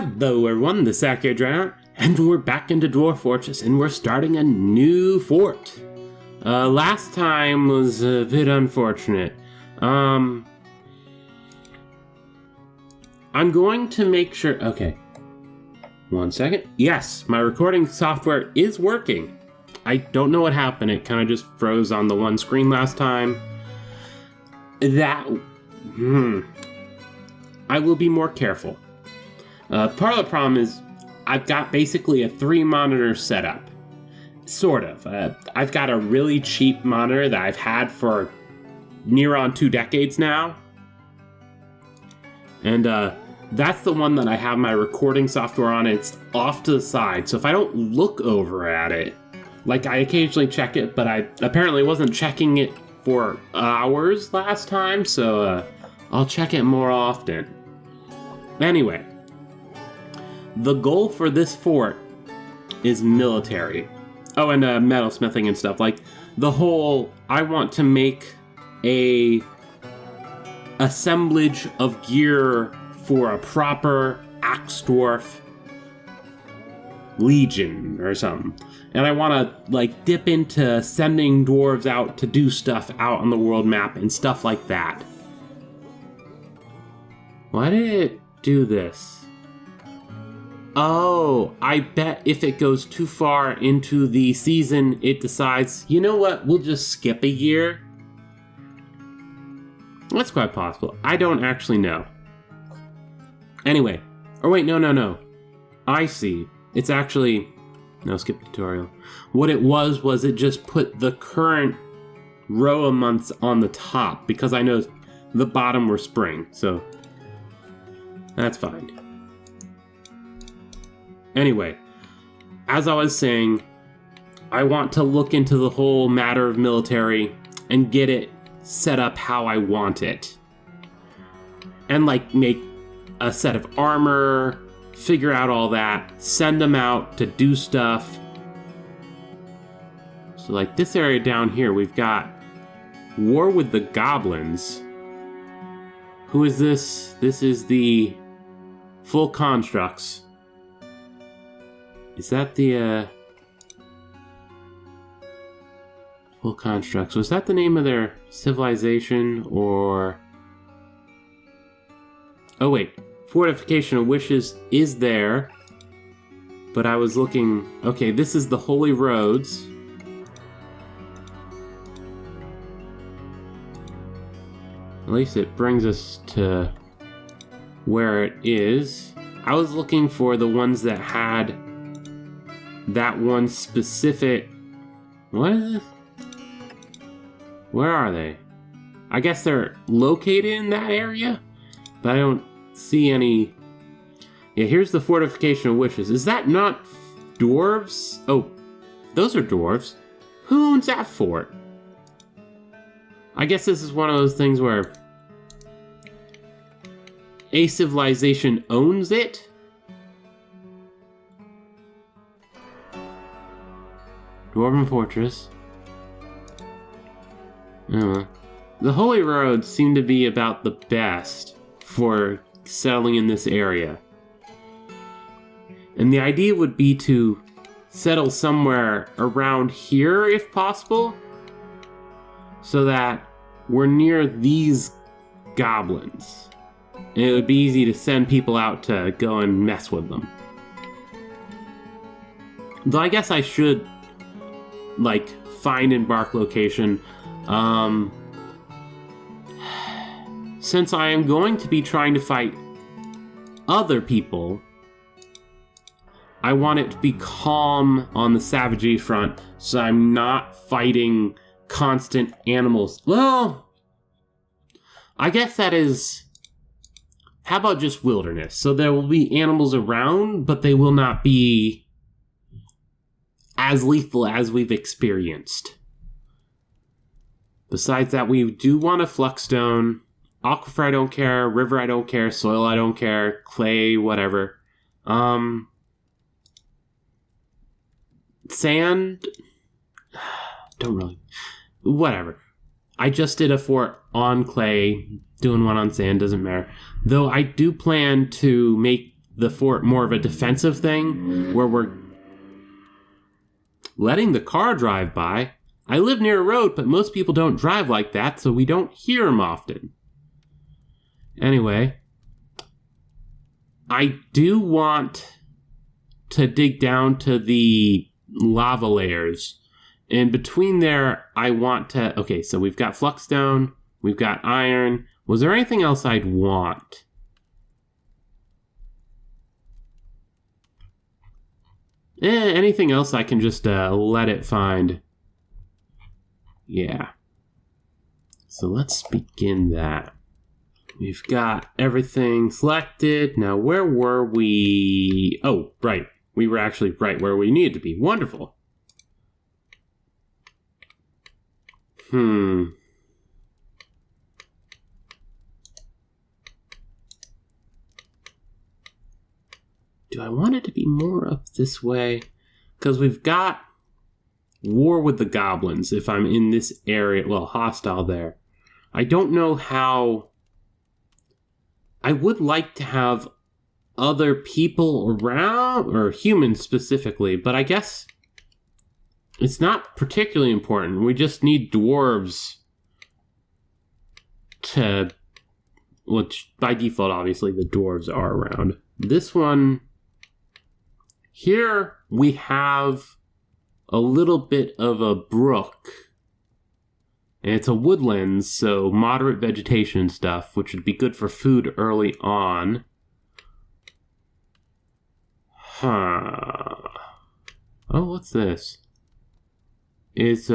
Hello everyone, this is Accurate Dragon, and we're back into Dwarf Fortress, and we're starting a new fort. Last time was a bit unfortunate. I'm going to make sure... Okay. 1 second. Yes, my recording software is working. I don't know what happened. It kind of just froze on the one screen last time. I will be more careful. Part of the problem is I've got basically a 3-monitor setup. Sort of. I've got a really cheap monitor that I've had for near on 2 decades now. And that's the one that I have my recording software on. It's off to the side, so if I don't look over at it, like I occasionally check it, but I apparently wasn't checking it for hours last time, so I'll check it more often. Anyway. The goal for this fort is military. Oh, and metalsmithing and stuff. Like, the whole, I want to make a assemblage of gear for a proper axe dwarf legion or something. And I want to, like, dip into sending dwarves out to do stuff out on the world map and stuff like that. Why did it do this? Oh, I bet if it goes too far into the season, it decides, you know what, we'll just skip a year. That's quite possible. I don't actually know. Anyway. Or wait, no. I see. It's actually... No, skip tutorial. What it was it just put the current row of months on the top, because I know the bottom were spring, so... That's fine. Anyway, as I was saying, I want to look into the whole matter of military and get it set up how I want it. And, like, make a set of armor, figure out all that, send them out to do stuff. So, like, this area down here, we've got War with the Goblins. Who is this? This is the Full Constructs. Is that the, Full Constructs? Was that the name of their civilization, or... Oh, wait. Fortification of Wishes is there. But I was looking... Okay, this is the Holy Roads. At least it brings us to where it is. I was looking for the ones that had... that one specific... What is this? Where are they? I guess they're located in that area? But I don't see any... Yeah, here's the Fortification of Wishes. Is that not dwarves? Oh, those are dwarves. Who owns that fort? I guess this is one of those things where a civilization owns it? Dwarven Fortress. The Holy Roads seem to be about the best for settling in this area. And the idea would be to settle somewhere around here if possible, so that we're near these goblins. And it would be easy to send people out to go and mess with them. Though I guess I should, like, find embark location. Since I am going to be trying to fight other people, I want it to be calm on the savagery front, so I'm not fighting constant animals. Well, I guess that is... How about just wilderness? So there will be animals around, but they will not be as lethal as we've experienced. Besides that, we do want a Fluxstone. Aquifer, I don't care. River, I don't care. Soil, I don't care. Clay, whatever. Sand? Don't really. Whatever. I just did a fort on clay. Doing one on sand doesn't matter. Though I do plan to make the fort more of a defensive thing, where we're letting the car drive by. I live near a road, but most people don't drive like that, so we don't hear them often. Anyway, I do want to dig down to the lava layers. And between there, I want to... Okay, so we've got fluxstone, we've got iron. Was there anything else I'd want? Anything else I can just let it find. Yeah. So let's begin that. We've got everything selected. Now, where were we? Oh, right. We were actually right where we needed to be. Wonderful. Do I want it to be more up this way? Because we've got war with the goblins if I'm in this area. Well, hostile there. I don't know how... I would like to have other people around, or humans specifically, but I guess it's not particularly important. We just need dwarves to... Which, by default, obviously, the dwarves are around. This one... Here we have a little bit of a brook. And it's a woodland, so moderate vegetation and stuff, which would be good for food early on. Oh, what's this? It's,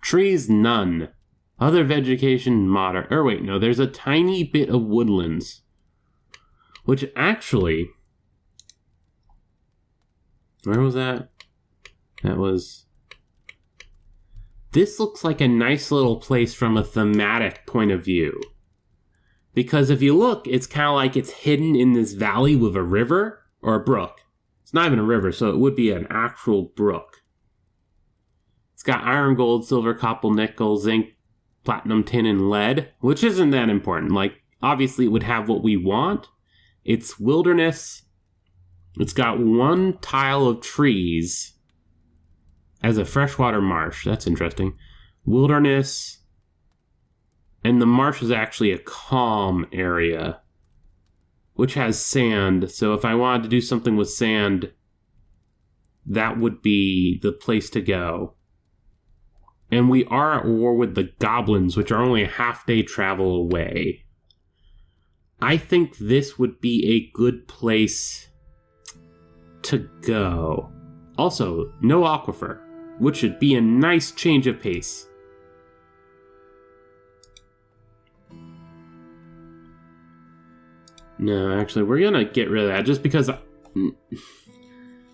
trees none. Other vegetation moderate. Or wait, no, there's a tiny bit of woodlands. Which actually... Where was that? That was... This looks like a nice little place from a thematic point of view. Because if you look, it's kind of like it's hidden in this valley with a river, or a brook. It's not even a river, so it would be an actual brook. It's got iron, gold, silver, copper, nickel, zinc, platinum, tin, and lead, which isn't that important. Like, obviously it would have what we want. It's wilderness. It's got one tile of trees as a freshwater marsh. That's interesting. Wilderness. And the marsh is actually a calm area, which has sand. So if I wanted to do something with sand, that would be the place to go. And we are at war with the goblins, which are only a half-day travel away. I think this would be a good place to go. Also, no aquifer, which should be a nice change of pace. No, actually, we're gonna get rid of that just because,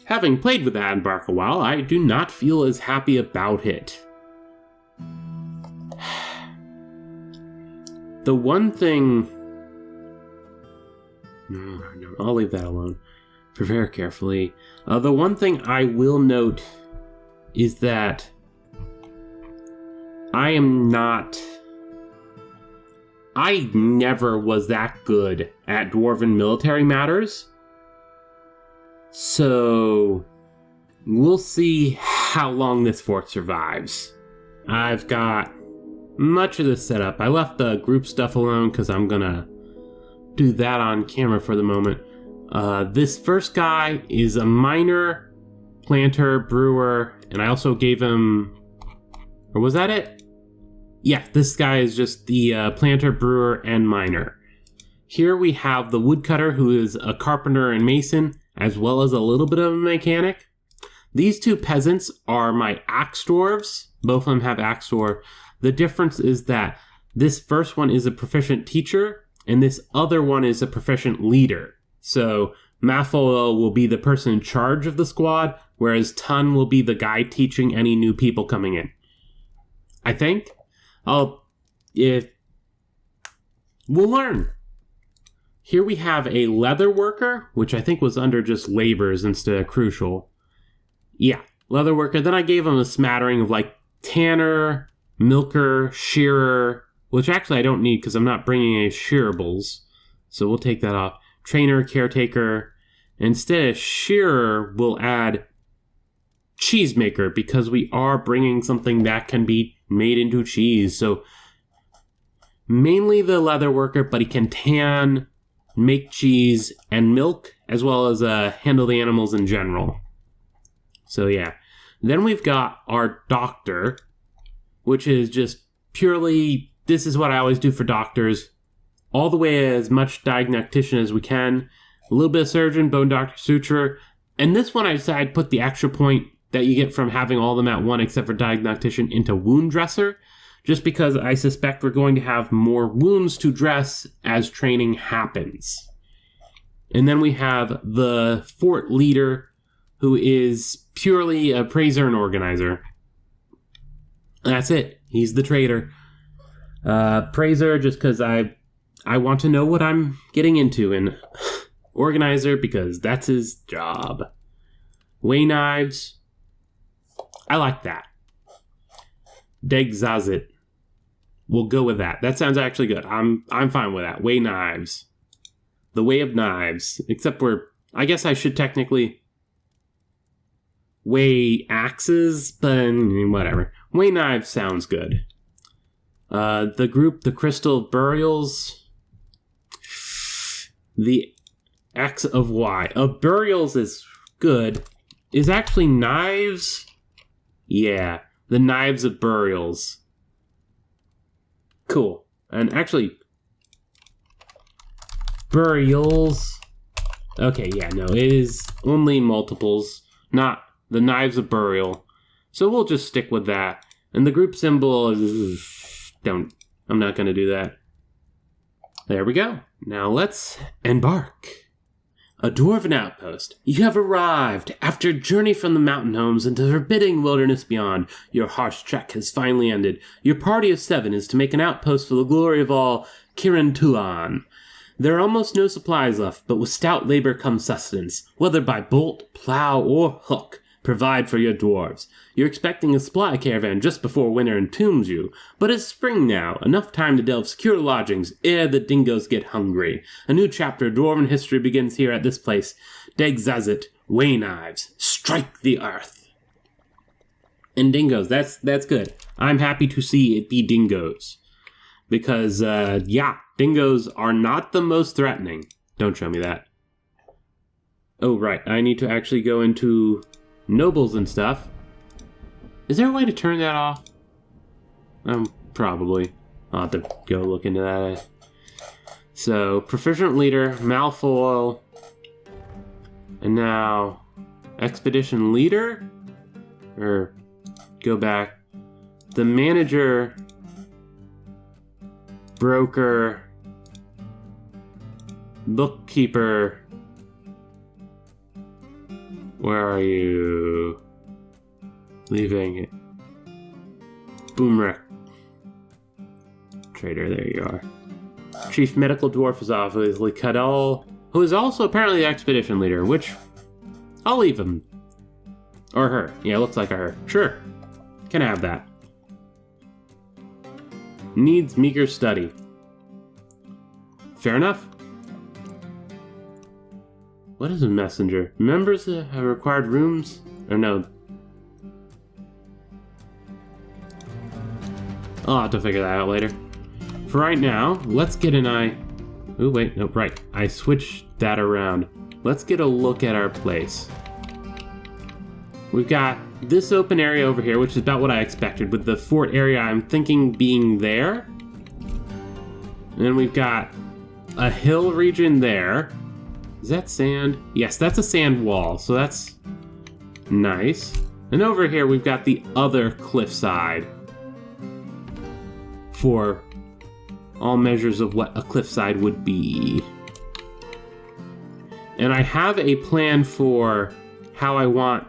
having played with that in Bark a while, I do not feel as happy about it. The one thing... No, I'll leave that alone. Prepare carefully. The one thing I will note is that I never was that good at Dwarven military matters. So we'll see how long this fort survives. I've got much of this set up. I left the group stuff alone because I'm gonna do that on camera for the moment. This first guy is a miner, planter, brewer, and I also gave him... Or was that it? Yeah, this guy is just the planter, brewer, and miner. Here we have the woodcutter, who is a carpenter and mason, as well as a little bit of a mechanic. These two peasants are my axe dwarves. Both of them have axe dwarf. The difference is that this first one is a proficient teacher, and this other one is a proficient leader. So Mafoil will be the person in charge of the squad, whereas Tun will be the guy teaching any new people coming in. I think. We'll learn. Here we have a leather worker, which I think was under just labors instead of crucial. Yeah, leather worker. Then I gave him a smattering of like tanner, milker, shearer, which actually I don't need because I'm not bringing any shearables. So we'll take that off. trainer, caretaker. Instead of shearer, we'll add cheesemaker because we are bringing something that can be made into cheese. So mainly the leather worker, but he can tan, make cheese, and milk, as well as handle the animals in general. So yeah. Then we've got our doctor, which is just purely, this is what I always do for doctors, all the way as much diagnostician as we can, a little bit of surgeon, bone doctor, suturer, and this one I decided to put the extra point that you get from having all of them at one except for diagnostician into wound dresser, just because I suspect we're going to have more wounds to dress as training happens. And then we have the fort leader, who is purely a praiser and organizer. That's it. He's the trader. Praiser, just because I want to know what I'm getting into, and organizer, because that's his job. Weigh knives. I like that. Degzasit. We'll go with that. That sounds actually good. I'm fine with that. Weigh knives. The way of knives. Except I guess I should technically weigh axes, but whatever. Weigh knives sounds good. The group, the Crystal Burials. The X of Y. Of burials is good. Is actually knives? Yeah. The knives of burials. Cool. And actually, burials. Okay, yeah, no, it is only multiples, not the knives of burial. So we'll just stick with that. And the group symbol is... I'm not going to do that. There we go. Now let's embark. A dwarven outpost. You have arrived. After a journey from the mountain homes into the forbidding wilderness beyond, your harsh trek has finally ended. Your party of 7 is to make an outpost for the glory of all Kirantuan. There are almost no supplies left, but with stout labor comes sustenance, whether by bolt, plow, or hook. Provide for your dwarves. You're expecting a supply caravan just before winter entombs you, but it's spring now, enough time to delve secure lodgings ere the dingoes get hungry. A new chapter of dwarven history begins here at this place. Degzasit, weigh knives, strike the earth. And dingoes, that's good. I'm happy to see it be dingoes. Because, dingoes are not the most threatening. Don't show me that. Oh, right, I need to actually go into nobles and stuff. Is there a way to turn that off? Probably. I'll have to go look into that. So, proficient leader, Malfoil, and now expedition leader? Or go back. The manager, broker, bookkeeper. Where are you? Leaving it. Boomrek. Trader, there you are. Chief Medical Dwarf is obviously Cadal, who is also apparently the expedition leader, which I'll leave him. Or her. Yeah, looks like a her. Sure. Can have that. Needs meager study. Fair enough. What is a messenger? Members have required rooms? Or no. I'll have to figure that out later. For right now, let's get an eye. Oh, wait, no, right. I switched that around. Let's get a look at our place. We've got this open area over here, which is about what I expected, with the fort area I'm thinking being there. And then we've got a hill region there. Is that sand? Yes, that's a sand wall, so that's nice. And over here we've got the other cliffside for all measures of what a cliffside would be. And I have a plan for how I want...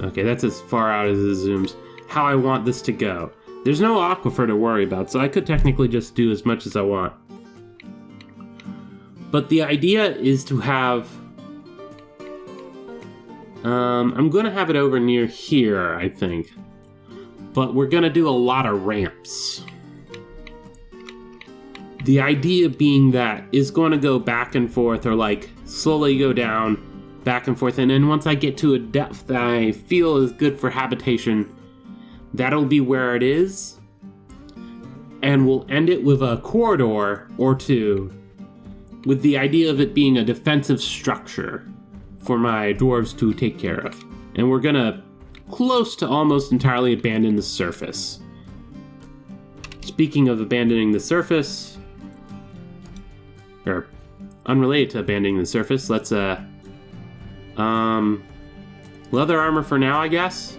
Okay, that's as far out as it zooms. How I want this to go. There's no aquifer to worry about, so I could technically just do as much as I want. But the idea is to have... I'm going to have it over near here, I think. But we're going to do a lot of ramps. The idea being that it's going to go back and forth, or like slowly go down, back and forth, and then once I get to a depth that I feel is good for habitation, that'll be where it is, and we'll end it with a corridor or two, with the idea of it being a defensive structure for my dwarves to take care of. And we're gonna close to almost entirely abandon the surface. Speaking of abandoning the surface, or unrelated to abandoning the surface, let's leather armor for now, I guess.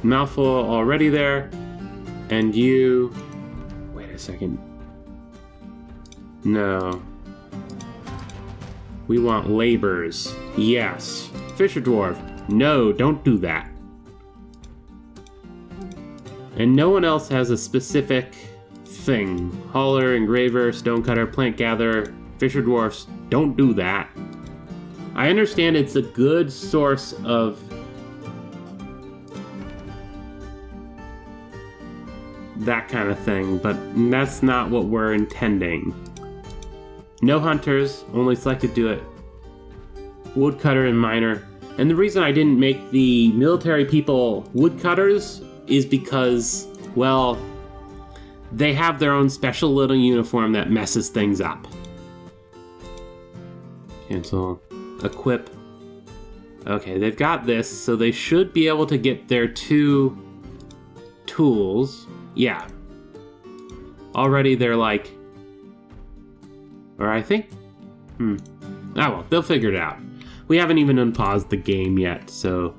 Mouthful already there. And you... Wait a second. No. We want labors. Yes. Fisher Dwarf. No, don't do that. And no one else has a specific thing. Hauler, engraver, stonecutter, plant gatherer, Fisher Dwarfs. Don't do that. I understand it's a good source of that kind of thing, but that's not what we're intending. No hunters, only selected do it. Woodcutter and miner. And the reason I didn't make the military people woodcutters is because, well, they have their own special little uniform that messes things up. Cancel. Equip. Okay, they've got this, so they should be able to get their 2 tools. Yeah. Already they're like... Or I think... Oh well, they'll figure it out. We haven't even unpaused the game yet, so...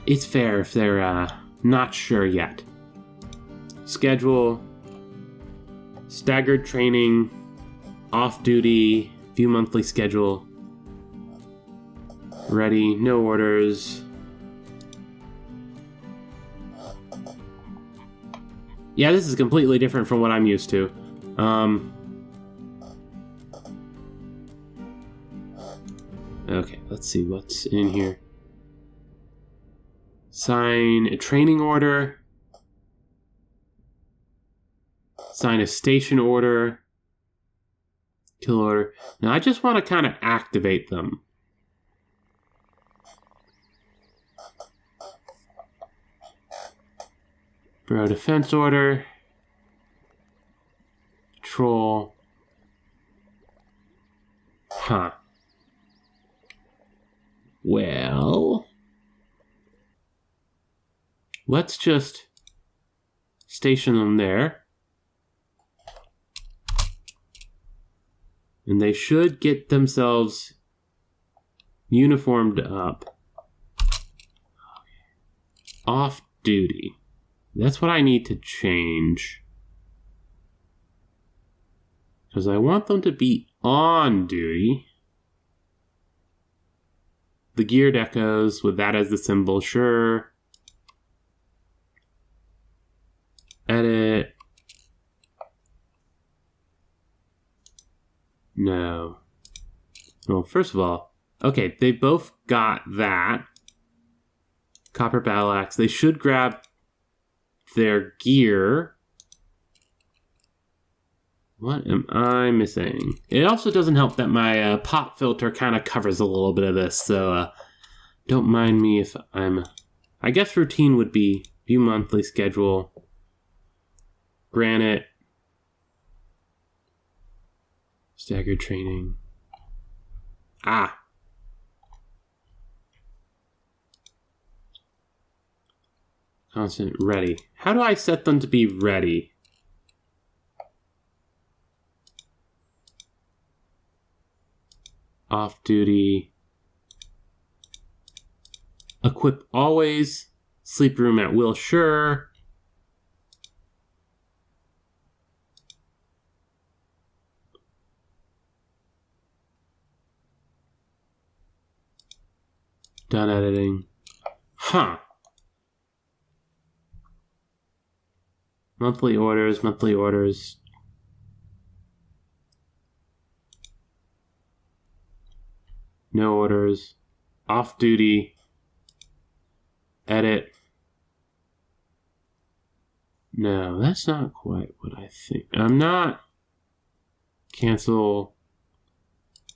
It's fair if they're not sure yet. Schedule. Staggered training. Off-duty. View monthly schedule. Ready. No orders. Yeah, this is completely different from what I'm used to. Okay, let's see what's in here. Sign a training order. Sign a station order. Kill order. Now I just want to kind of activate them. Bro, defense order. Patrol. Huh. Well, let's just station them there. And they should get themselves uniformed up. Off duty. That's what I need to change. Because I want them to be on duty. The geared echoes with that as the symbol, sure. Edit. No. Well, first of all, okay, they both got that. Copper battle axe. They should grab their gear. What am I missing? It also doesn't help that my pop filter kind of covers a little bit of this, so don't mind me if I'm... I guess routine would be view monthly schedule, granite, staggered training. Ah. Constant ready. How do I set them to be ready? Off duty. Equip always. Sleep room at will, sure. Done editing. Huh. Monthly orders, monthly orders. No orders. Off duty. Edit. No, that's not quite what I think. I'm not. Cancel.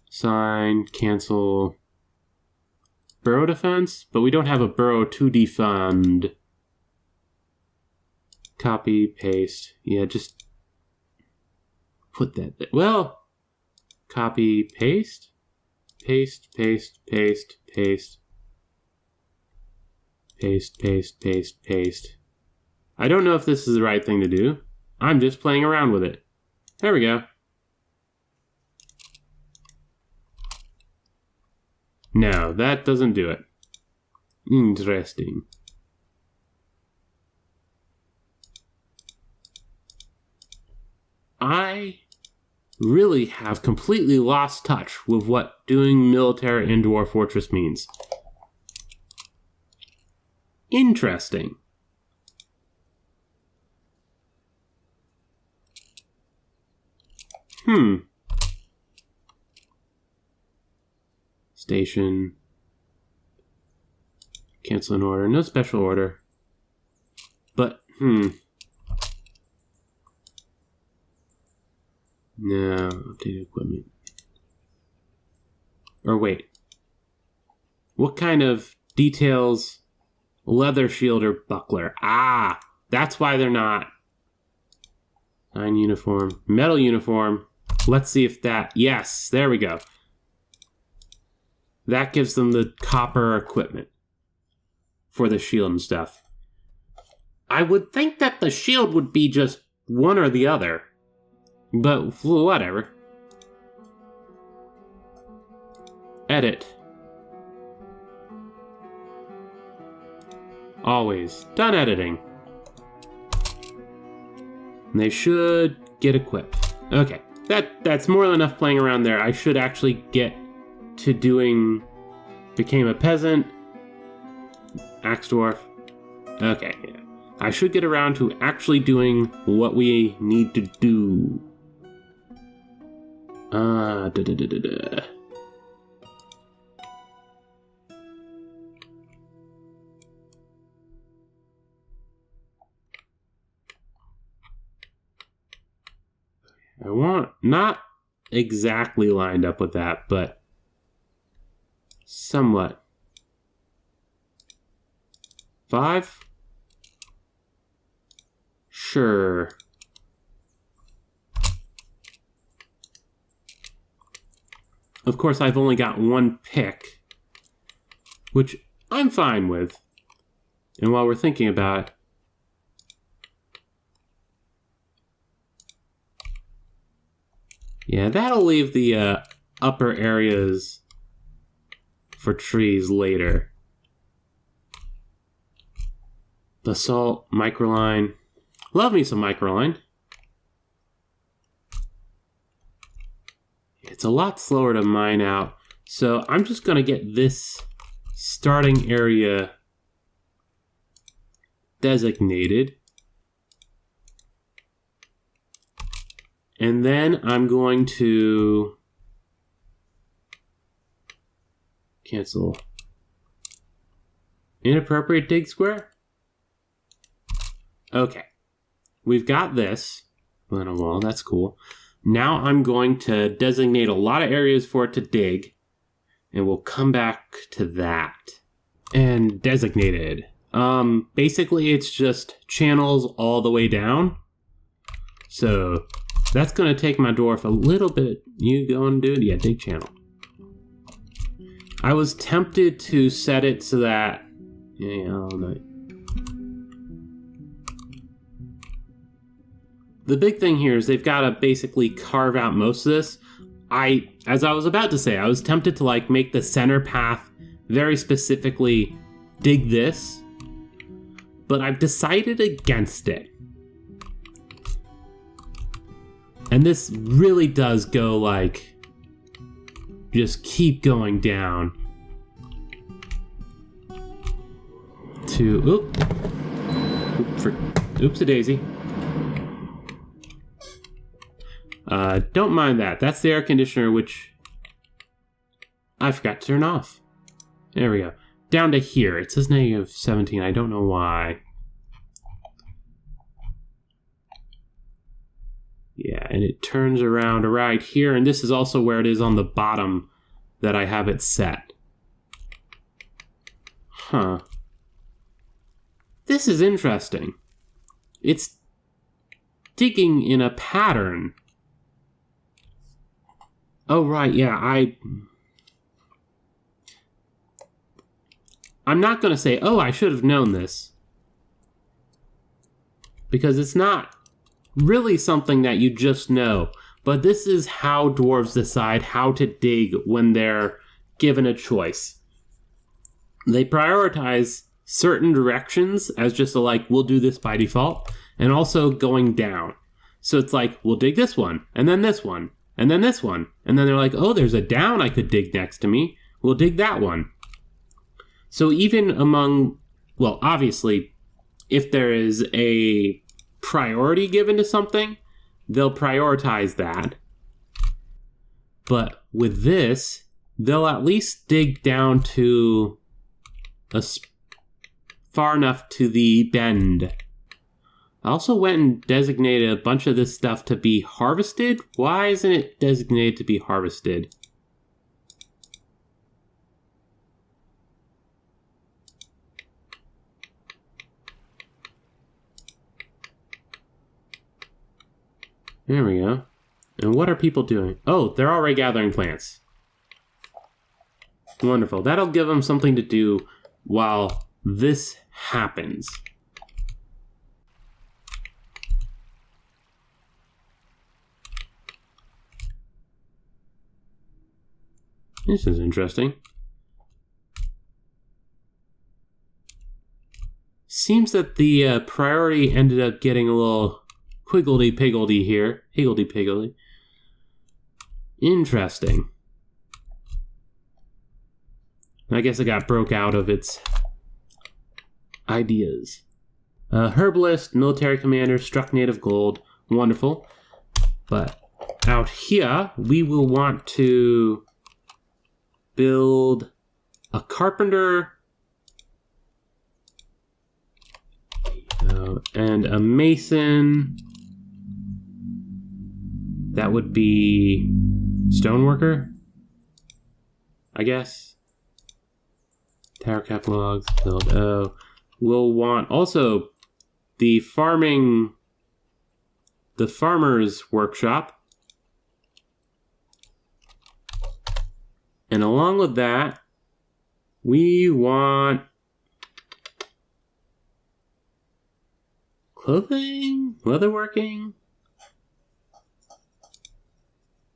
Sign. Cancel. Burrow defense? But we don't have a burrow to defund. Copy, paste. Yeah, just put that there. Well, copy, paste. Paste, paste, paste, paste. Paste, paste, paste, paste. I don't know if this is the right thing to do. I'm just playing around with it. There we go. No, that doesn't do it. Interesting. I really have completely lost touch with what doing military in Dwarf Fortress means. Interesting. Station. Cancel an order. No special order. But, No, updated equipment. Or wait. What kind of details? Leather shield or buckler. Ah, that's why they're not. Iron uniform. Metal uniform. Let's see if that... Yes, there we go. That gives them the copper equipment for the shield and stuff. I would think that the shield would be just one or the other. But whatever. Edit. Always. Done editing. And they should get equipped. Okay. That's more than enough playing around there. I should actually get to doing... Became a peasant. Axe dwarf. Okay, yeah. I should get around to actually doing what we need to do. I want, not exactly lined up with that, but somewhat. 5? Sure. Of course, I've only got one pick, which I'm fine with. And while we're thinking about it, yeah, that'll leave the upper areas for trees later. Basalt, microline. Love me some microline. It's a lot slower to mine out, so I'm just going to get this starting area designated. And then I'm going to cancel inappropriate dig square. Okay, we've got this on a wall. That's cool. Now I'm going to designate a lot of areas for it to dig, and we'll come back to that. And designated. Basically, it's just channels all the way down. So that's going to take my dwarf a little bit. You go and do it? Yeah, dig channel. I was tempted to set it so that... Yeah, I'll do it. The big thing here is they've got to basically carve out most of this. As I was about to say, I was tempted to like make the center path very specifically dig this, but I've decided against it. And this really does go like, just keep going down to, oops-a-daisy. Don't mind that. That's the air conditioner, which I forgot to turn off. There we go. Down to here. It says -17. I don't know why. Yeah, and it turns around right here, and this is also where it is on the bottom that I have it set. Huh. This is interesting. It's digging in a pattern. Oh, right, yeah, I'm not going to say, oh, I should have known this. Because it's not really something that you just know. But this is how dwarves decide how to dig when they're given a choice. They prioritize certain directions as just a, like, we'll do this by default, and also going down. So it's like, we'll dig this one, and then this one, and then this one. And then they're like, oh, there's a down I could dig next to me. We'll dig that one. So even among, well, obviously, if there is a priority given to something, they'll prioritize that. But with this, they'll at least dig down to far enough to the bend. I also went and designated a bunch of this stuff to be harvested. Why isn't it designated to be harvested? There we go. And what are people doing? Oh, they're already gathering plants. Wonderful. That'll give them something to do while this happens. This is interesting. Seems that the priority ended up getting a little quiggledy-piggledy here. Higgledy-piggledy. Interesting. I guess it got broke out of its ideas. Herbalist, military commander, struck native gold. Wonderful. But out here, we will want to build a carpenter and a mason. That would be stoneworker, I guess. Tower cap logs, build. Oh, we'll want also the farmer's workshop. And along with that, we want clothing, leatherworking.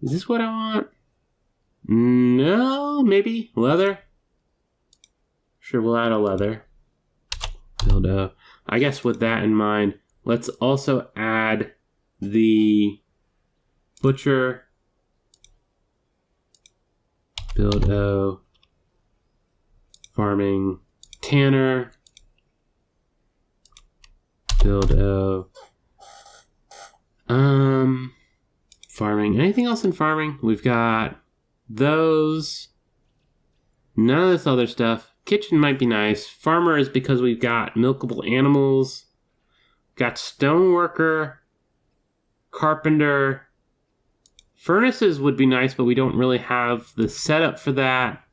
Is this what I want? No, maybe leather. Sure, we'll add a leather. Build a. I guess with that in mind, let's also add the butcher. Build a farming tanner. Build a farming. Anything else in farming? We've got those. None of this other stuff. Kitchen might be nice. Farmer is because we've got milkable animals. Got stoneworker, carpenter. Furnaces would be nice, but we don't really have the setup for that.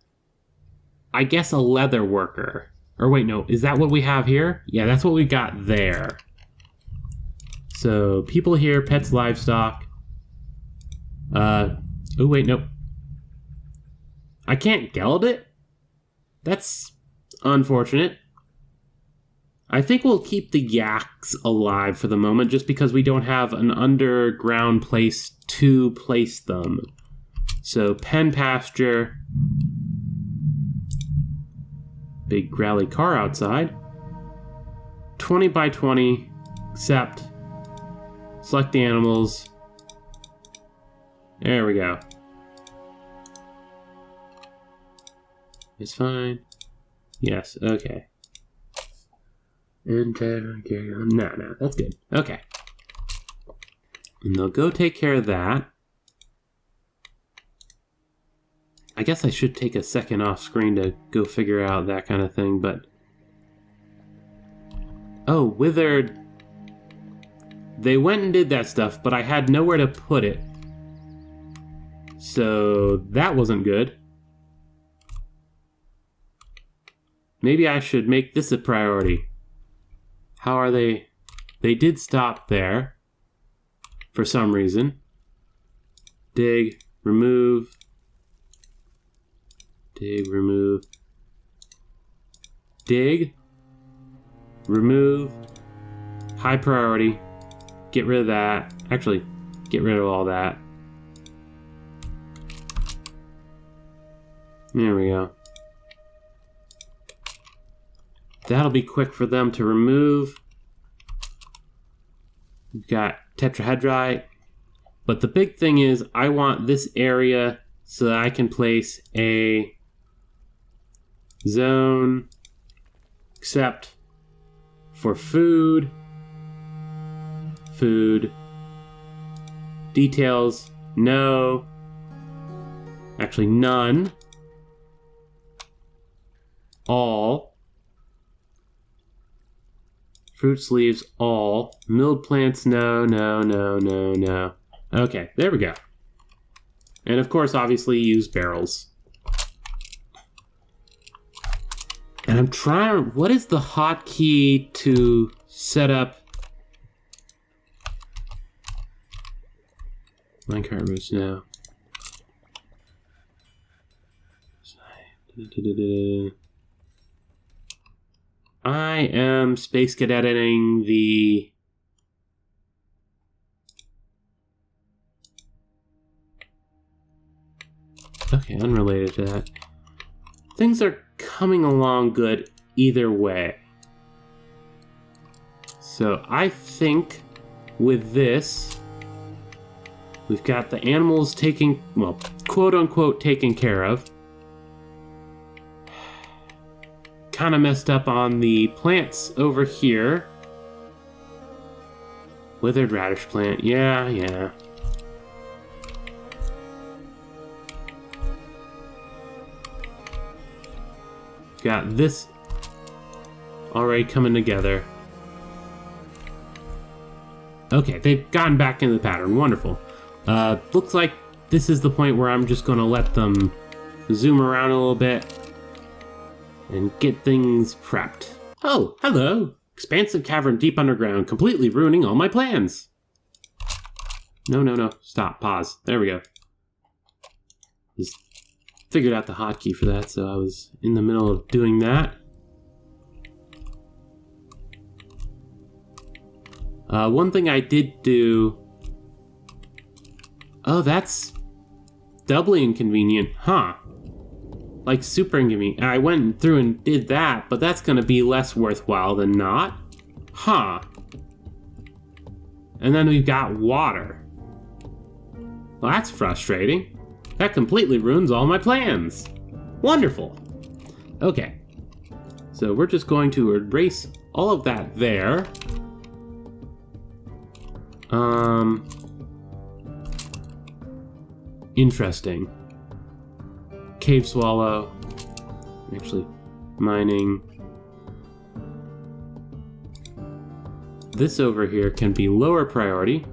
I guess a leather worker. Or wait, no. Is that what we have here? Yeah, that's what we got there. So, people here, pets, livestock. Oh, wait, nope. I can't geld it? That's unfortunate. I think we'll keep the yaks alive for the moment just because we don't have an underground place to place them. So, pen pasture. Big growly car outside. 20 by 20, except select the animals. There we go. It's fine. Yes, okay. And carry on. No, that's good. Okay. And they'll go take care of that. I guess I should take a second off screen to go figure out that kind of thing, but... Oh, withered they went and did that stuff, but I had nowhere to put it. So that wasn't good. Maybe I should make this a priority. How are they? They did stop there for some reason. Dig, remove. Dig, remove. Dig, remove. High priority. Get rid of that. Actually, get rid of all that. There we go. That'll be quick for them to remove. We've got tetrahedrite. But the big thing is I want this area so that I can place a zone except for food. Food. Details, no. Actually, none. All. Fruits, leaves, all. Milled plants, no, no, no, no, no. Okay, there we go. And of course, obviously, use barrels. And I'm trying, what is the hotkey to set up minecart roots now? I am space cadetting the okay, unrelated to that. Things are coming along good either way. So I think with this, we've got the animals taken, well, quote unquote, taken care of. Kind of messed up on the plants over here. Withered radish plant, yeah. Got this already coming together. Okay, they've gotten back into the pattern. Wonderful. Looks like this is the point where I'm just going to let them zoom around a little bit and get things prepped. Oh, hello! Expansive cavern deep underground, completely ruining all my plans. No. Stop. Pause. There we go. Just figured out the hotkey for that, so I was in the middle of doing that. One thing I did do... Oh, that's doubly inconvenient, huh? Like, super inconvenient. I went through and did that, but that's gonna be less worthwhile than not. Huh. And then we've got water. Well, that's frustrating. That completely ruins all my plans. Wonderful. Okay. So we're just going to erase all of that there. Interesting. Cave swallow. Actually, mining. This over here can be lower priority.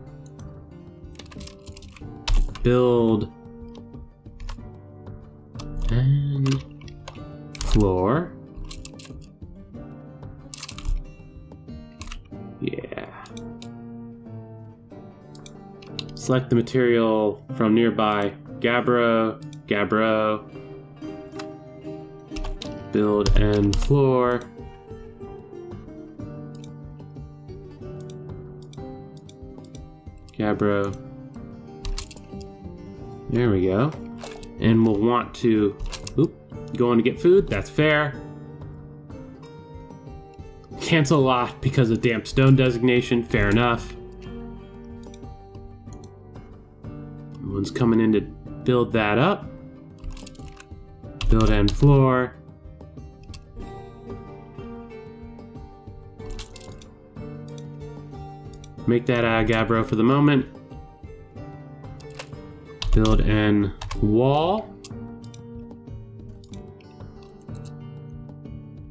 Build. And floor. Yeah. Select the material from nearby. Gabbro. Build and floor. Gabbro. There we go. And we'll want to go on to get food. That's fair. Cancel a lot because of damp stone designation. Fair enough. One's coming in to build that up. Build and floor. Make that Gabbro for the moment. Build an wall.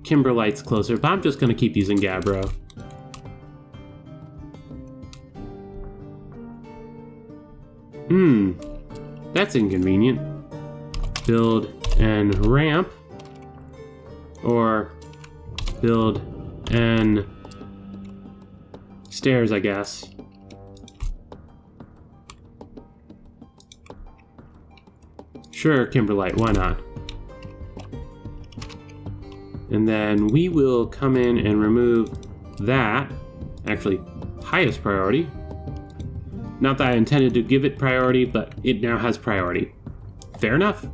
Kimberlite's closer, but I'm just going to keep using Gabbro. That's inconvenient. Build an ramp. Or build an stairs, I guess. Sure, Kimberlite, why not? And then we will come in and remove that. Actually, highest priority. Not that I intended to give it priority, but it now has priority. Fair enough.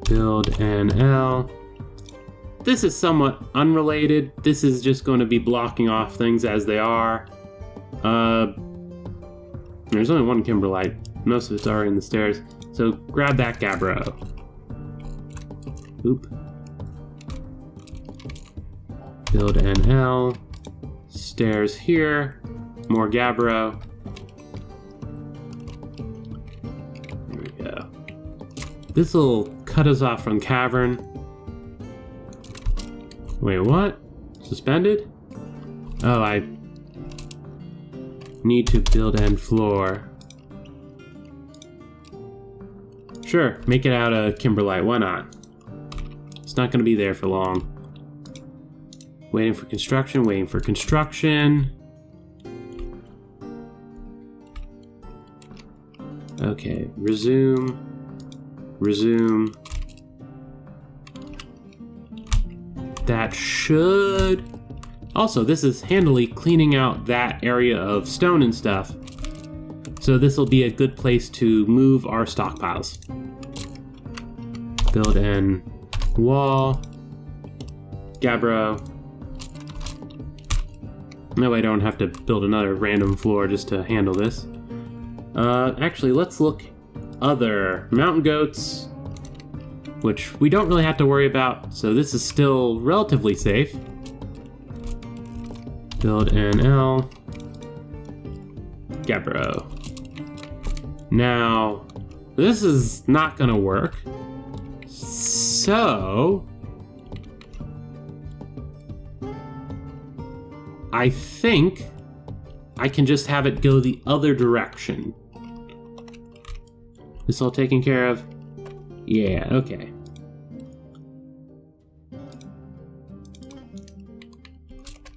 Build an L. This is somewhat unrelated. This is just going to be blocking off things as they are. There's only one Kimberlite. Most of it's already in the stairs. So grab that Gabbro. Oop. Build an L. Stairs here. More Gabbro. There we go. This will cut us off from Cavern. Wait, what? Suspended? Oh, I need to build end floor. Sure, make it out of Kimberlite, why not? It's not gonna be there for long. Waiting for construction, waiting for construction. Okay, resume. Resume. That should... Also, this is handily cleaning out that area of stone and stuff. So this will be a good place to move our stockpiles. Build an wall. Gabbro. No, I don't have to build another random floor just to handle this. Actually, let's look other mountain goats, which we don't really have to worry about, so this is still relatively safe. Build an L. Gabbro. Now, this is not gonna work. So I think I can just have it go the other direction. This all taken care of? Yeah, okay.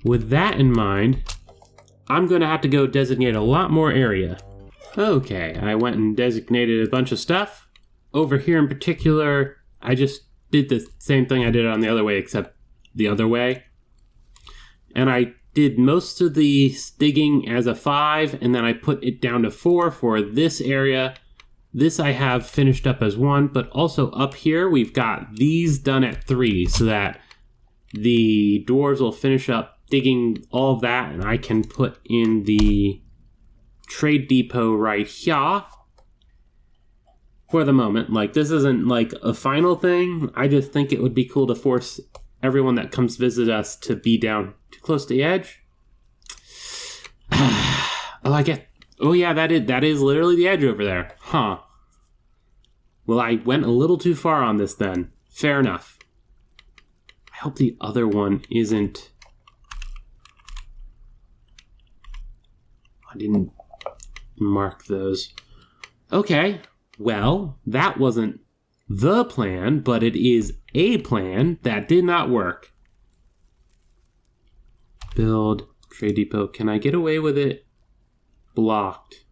With that in mind, I'm going to have to go designate a lot more area. Okay, I went and designated a bunch of stuff. Over here in particular, I just did the same thing I did on the other way, except the other way. And I did most of the digging as a 5, and then I put it down to 4 for this area. This I have finished up as 1, but also up here we've got these done at 3, so that the dwarves will finish up digging all of that, and I can put in the trade depot right here. For the moment, like, this isn't like a final thing. I just think it would be cool to force everyone that comes visit us to be down too close to the edge. Oh yeah, that is literally the edge over there. Huh. Well, I went a little too far on this then. Fair enough. I hope the other one isn't... I didn't mark those. Okay, well, that wasn't the plan, but it is a plan that did not work. Build trade depot. Can I get away with it? Blocked.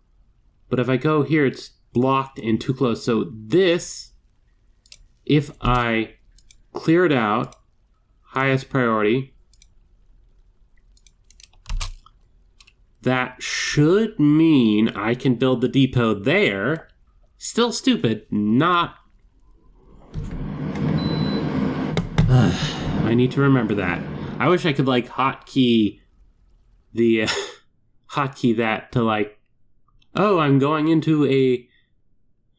But if I go here, it's blocked and too close. So this, if I clear it out, highest priority, that should mean I can build the depot there. Still stupid, not... I need to remember that. I wish I could, like, hotkey the... hotkey that to, like... Oh, I'm going into a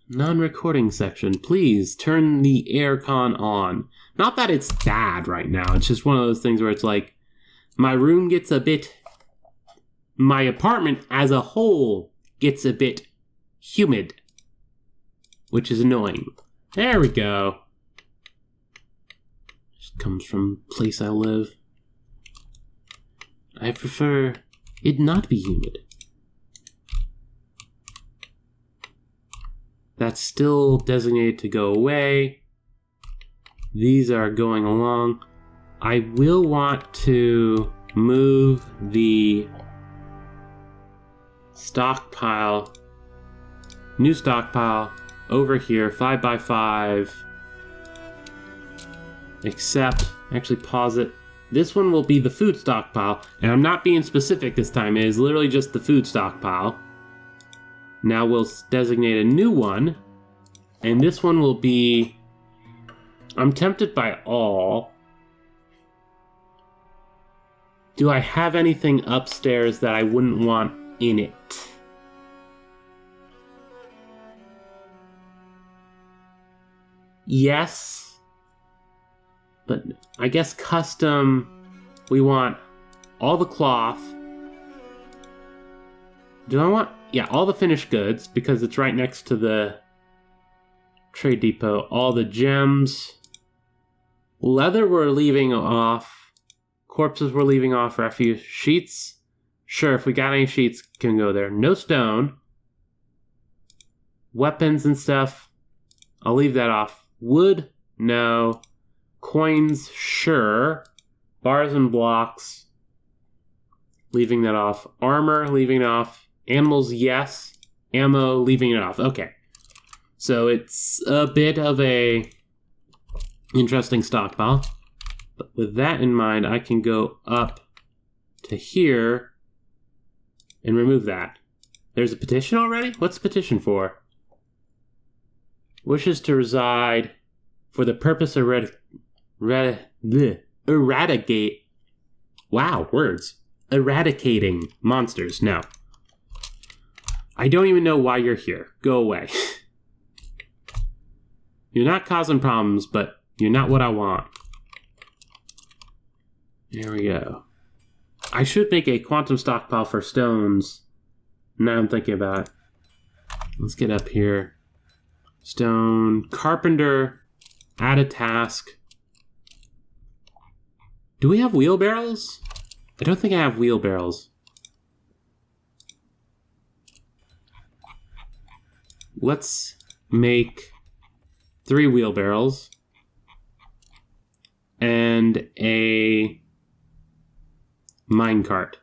non-recording section. Please turn the aircon on. Not that it's bad right now. It's just one of those things where it's like... My room gets a bit... My apartment as a whole gets a bit humid, which is annoying. There we go. Just comes from the place I live. I prefer it not be humid? That's still designated to go away. These are going along. I will want to move the stockpile, new stockpile, over here, 5x5. Except, actually pause it. This one will be the food stockpile, and I'm not being specific this time. It is literally just the food stockpile. Now we'll designate a new one, and this one will be, I'm tempted by all. Do I have anything upstairs that I wouldn't want in it? Yes, but I guess custom, we want all the cloth. Do I want, yeah, all the finished goods, because it's right next to the trade depot. All the gems. Leather we're leaving off. Corpses we're leaving off. Refuse. Sheets. Sure, if we got any sheets, can go there. No stone. Weapons and stuff, I'll leave that off. Wood, no. Coins, sure. Bars and blocks, leaving that off. Armor, leaving it off. Animals, yes. Ammo, leaving it off. Okay. So it's a bit of a interesting stockpile. But with that in mind, I can go up to here and remove that. There's a petition already? What's the petition for? Wishes to reside for the purpose of eradicate. Wow, words. Eradicating monsters. No. I don't even know why you're here. Go away. You're not causing problems, but you're not what I want. There we go. I should make a quantum stockpile for stones. Now I'm thinking about it. Let's get up here. Stone. Carpenter. Add a task. Do we have wheelbarrows? I don't think I have wheelbarrows. Let's make 3 wheelbarrows and a minecart.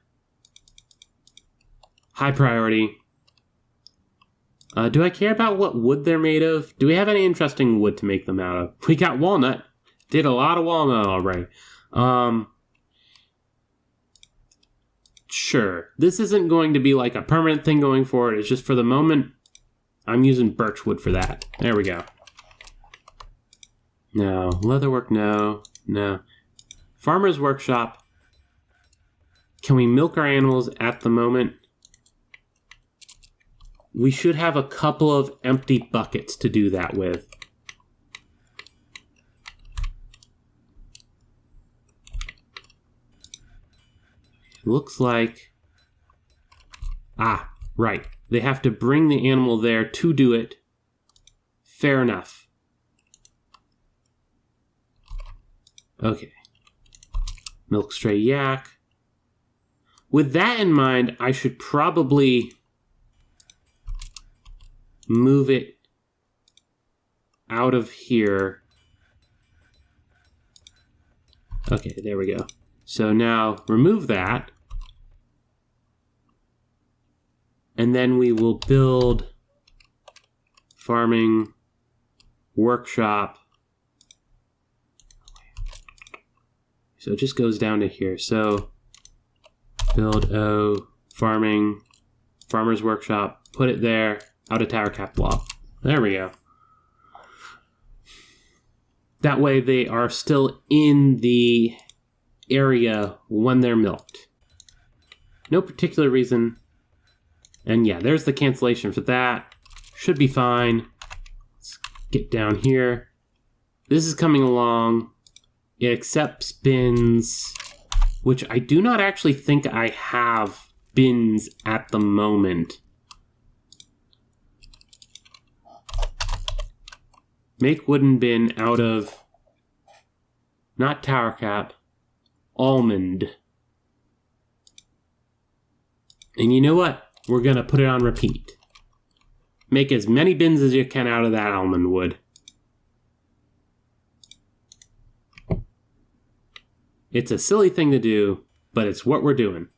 High priority. Do I care about what wood they're made of? Do we have any interesting wood to make them out of? We got walnut. Did a lot of walnut already. Sure. This isn't going to be like a permanent thing going forward. It's just for the moment, I'm using birch wood for that. There we go. No. Leatherwork, no. No. Farmer's workshop. Can we milk our animals at the moment? We should have a couple of empty buckets to do that with. Looks like... Ah, right. They have to bring the animal there to do it. Fair enough. Okay. Milk stray yak. With that in mind, I should probably move it out of here. Okay, there we go. So now remove that. And then we will build farming workshop. So it just goes down to here. So build farmer's workshop, put it there, out of tower cap block. There we go. That way they are still in the area when they're milked. No particular reason. And yeah, there's the cancellation for that. Should be fine. Let's get down here. This is coming along. It accepts bins, which I do not actually think I have bins at the moment. Make wooden bin out of, not tower cap, almond. And you know what? We're going to put it on repeat. Make as many bins as you can out of that almond wood. It's a silly thing to do, but it's what we're doing.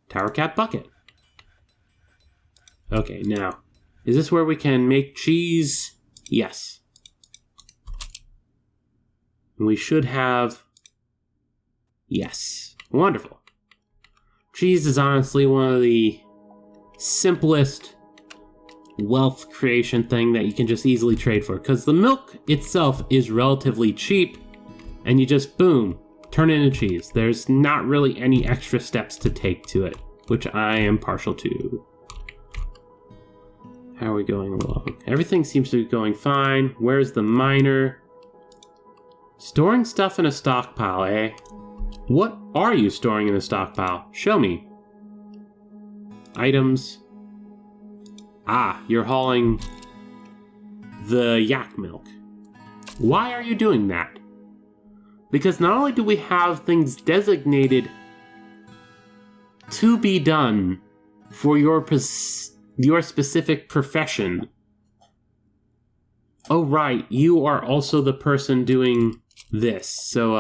Tower Cat Bucket. Okay, now, is this where we can make cheese? Yes. We should have... Yes. Wonderful. Cheese is honestly one of the simplest wealth creation thing that you can just easily trade for, because the milk itself is relatively cheap, and you just, boom, turn it into cheese. There's not really any extra steps to take to it, which I am partial to. How are we going along? Everything seems to be going fine. Where's the miner? Storing stuff in a stockpile, eh? What are you storing in a stockpile? Show me. Items. Ah, you're hauling the yak milk. Why are you doing that? Because not only do we have things designated to be done for your specific profession. Oh, right, you are also the person doing this. So,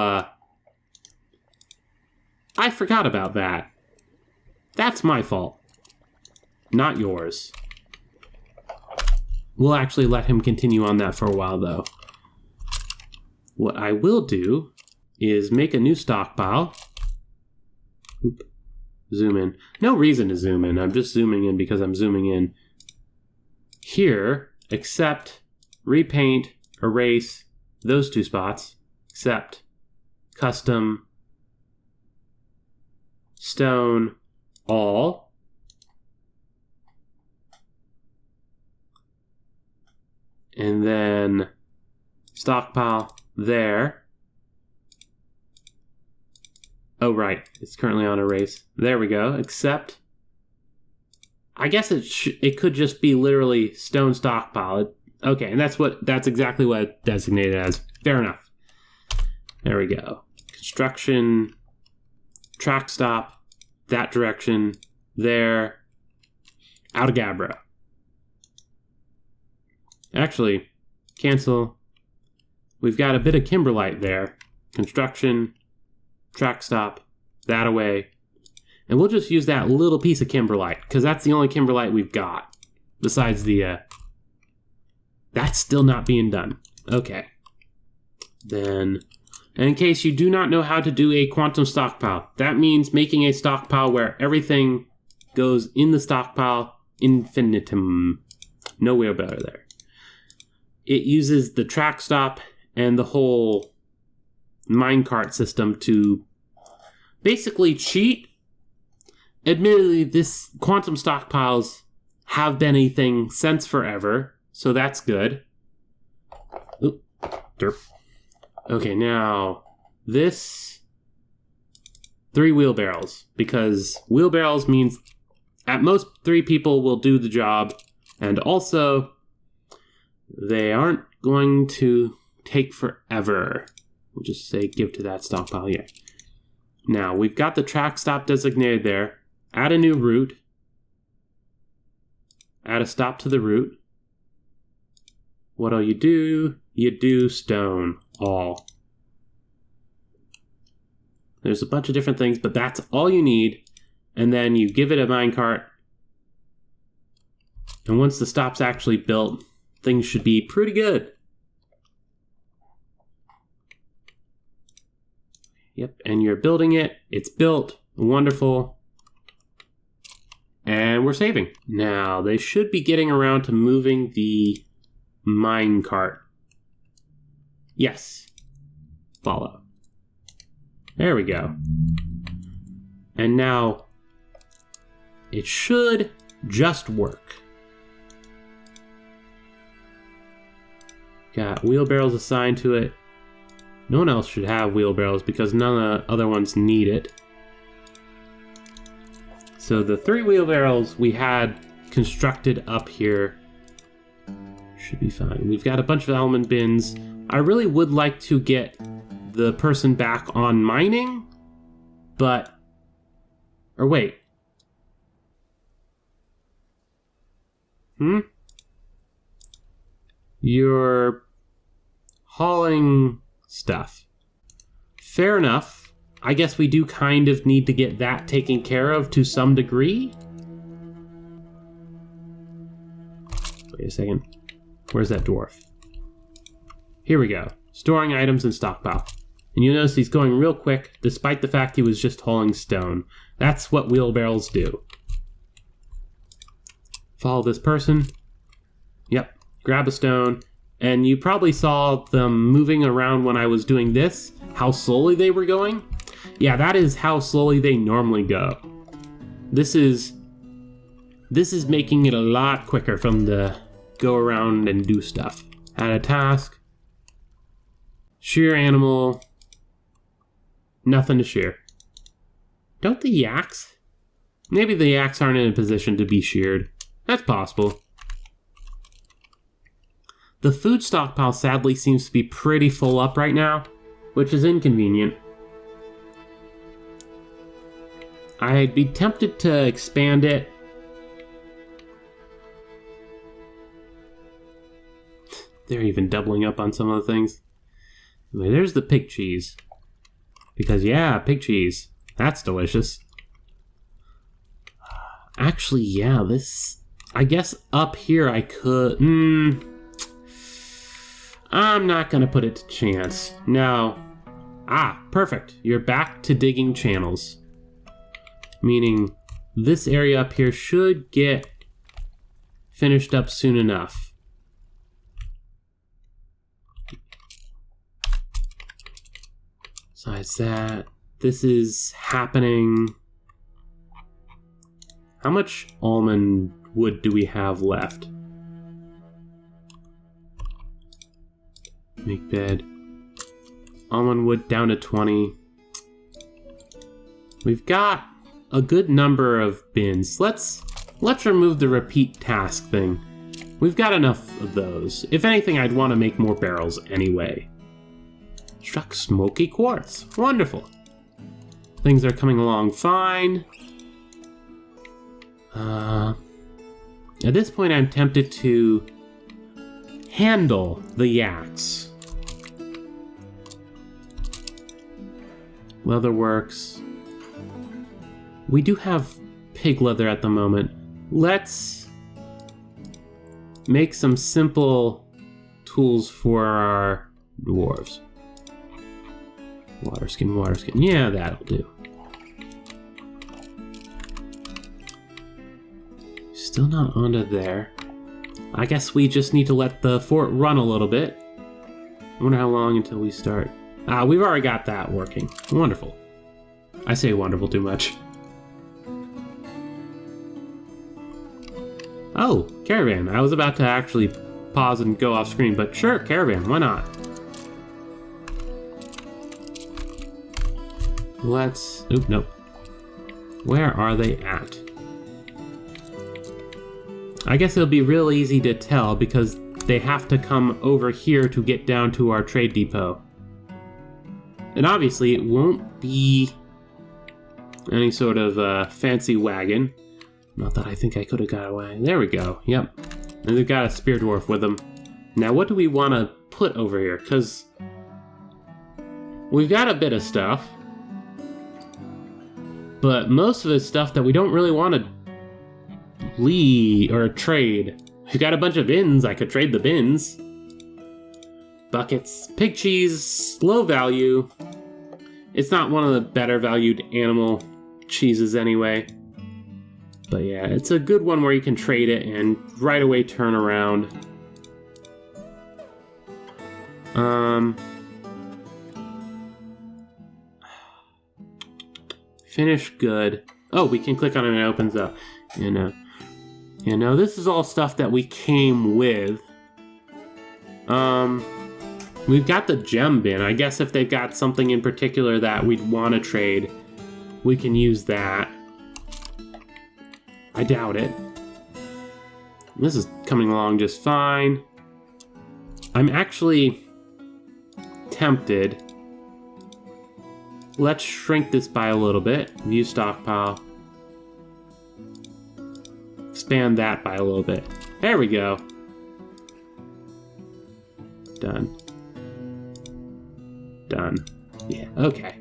I forgot about that. That's my fault. Not yours. We'll actually let him continue on that for a while, though. What I will do is make a new stockpile. Oop. Zoom in. No reason to zoom in. I'm just zooming in because I'm zooming in. Here, except, repaint, erase those two spots. Except, custom, stone, all. And then stockpile there. Oh, right. It's currently on erase. There we go. Except, I guess it could just be literally stone stockpile. Okay, and that's exactly what it designated as. Fair enough. There we go. Construction, track stop, that direction, there, out of Gabbro. Actually, cancel. We've got a bit of kimberlite there. Construction, track stop, that away. And we'll just use that little piece of kimberlite, because that's the only kimberlite we've got. Besides the, that's still not being done. Okay. Then, and in case you do not know how to do a quantum stockpile, that means making a stockpile where everything goes in the stockpile infinitum. No wheelbarrow there. It uses the track stop and the whole minecart system to basically cheat. Admittedly, this quantum stockpiles have been a thing since forever, so that's good. Oop, derp. Okay, now this 3 wheelbarrows, because wheelbarrows means at most 3 people will do the job, and also they aren't going to take forever. We'll just say give to that stockpile, yeah. Now, we've got the track stop designated there. Add a new route. Add a stop to the route. What'll you do? You do stone all. There's a bunch of different things, but that's all you need. And then you give it a minecart. And once the stop's actually built, things should be pretty good. Yep, and you're building it. It's built. Wonderful. And we're saving. Now, they should be getting around to moving the minecart. Yes. Follow. There we go. And now, it should just work. Got wheelbarrows assigned to it. No one else should have wheelbarrows because none of the other ones need it. So the 3 wheelbarrows we had constructed up here should be fine. We've got a bunch of almond bins. I really would like to get the person back on mining, but Or wait. You're hauling stuff. Fair enough. I guess we do kind of need to get that taken care of to some degree. Wait a second. Where's that dwarf? Here we go. Storing items in stockpile. And you'll notice he's going real quick, despite the fact he was just hauling stone. That's what wheelbarrows do. Follow this person. Yep. Grab a stone. And you probably saw them moving around when I was doing this. How slowly they were going. Yeah, that is how slowly they normally go. This is making it a lot quicker for them to go around and do stuff. Add a task. Shear animal. Nothing to shear. Don't the yaks? Maybe the yaks aren't in a position to be sheared. That's possible. The food stockpile sadly seems to be pretty full up right now, which is inconvenient. I'd be tempted to expand it. They're even doubling up on some of the things. Anyway, there's the pig cheese. Because, yeah, pig cheese. That's delicious. Actually, yeah, this... I guess up here I could... I'm not gonna put it to chance. No. Ah, perfect. You're back to digging channels. Meaning, this area up here should get finished up soon enough. Besides that, this is happening. How much almond wood do we have left? Make bed. Almond wood down to 20. We've got a good number of bins. Let's remove the repeat task thing. We've got enough of those. If anything, I'd want to make more barrels anyway. Struck smoky quartz. Wonderful. Things are coming along fine. At this point, I'm tempted to handle the yaks. Leatherworks. We do have pig leather at the moment. Let's make some simple tools for our dwarves. Water skin, water skin. Yeah, that'll do. Still not onto there. I guess we just need to let the fort run a little bit. I wonder how long until we start. We've already got that working. Wonderful. I say wonderful too much. Oh, caravan. I was about to actually pause and go off screen, but sure, caravan, why not? Let's... Oop, nope. Where are they at? I guess it'll be real easy to tell because they have to come over here to get down to our trade depot. And obviously it won't be any sort of fancy wagon. Not that I think I could have got away. There we go. Yep. And they've got a spear dwarf with them. Now what do we want to put over here? Because we've got a bit of stuff. But most of it's stuff that we don't really want to lead or trade. We've got a bunch of bins. I could trade the bins. Buckets. Pig cheese. Low value. It's not one of the better valued animal cheeses anyway. But yeah, it's a good one where you can trade it and right away turn around. Finish good. Oh, we can click on it and it opens up. You know, this is all stuff that we came with. We've got the gem bin. I guess if they've got something in particular that we'd want to trade, we can use that. I doubt it. This is coming along just fine. I'm actually tempted. Let's shrink this by a little bit. View stockpile. expand that by a little bit. There we go. Done. Done. Yeah, okay.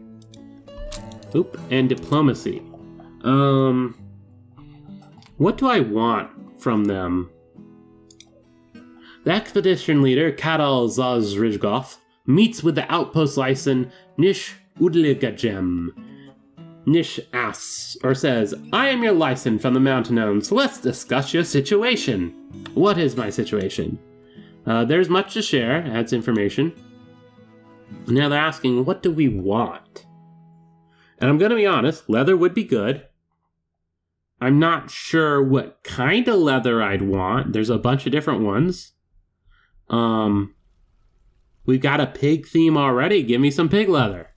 Oop, and diplomacy. What do I want from them? The expedition leader, Kadal Zazrizgov, meets with the outpost license Nish Udligagem. Nish asks, or says, I am your license from the mountain gnomes. Let's discuss your situation. What is my situation? There's much to share, adds information. Now they're asking, what do we want? And I'm going to be honest, leather would be good. I'm not sure what kind of leather I'd want. There's a bunch of different ones. We've got a pig theme already. Give me some pig leather.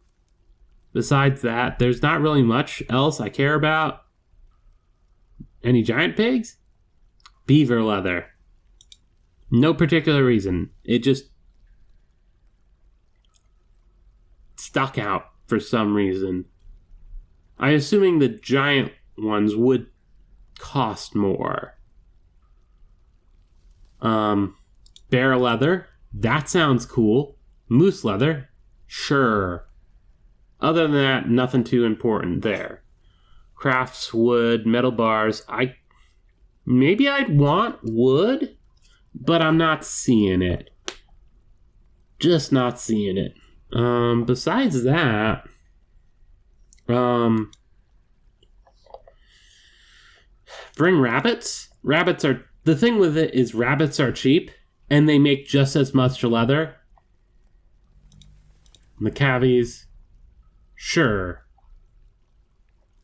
Besides that, there's not really much else I care about. Any giant pigs? Beaver leather. No particular reason. It just stuck out for some reason. I'm assuming the giant ones would cost more. Bear leather. That sounds cool. Moose leather. Sure. Other than that, nothing too important there. Crafts, wood, metal bars. Maybe I'd want wood, but I'm not seeing it. Just not seeing it. Besides that, bring rabbits. The thing with it is rabbits are cheap, and they make just as much leather. The cavies, sure.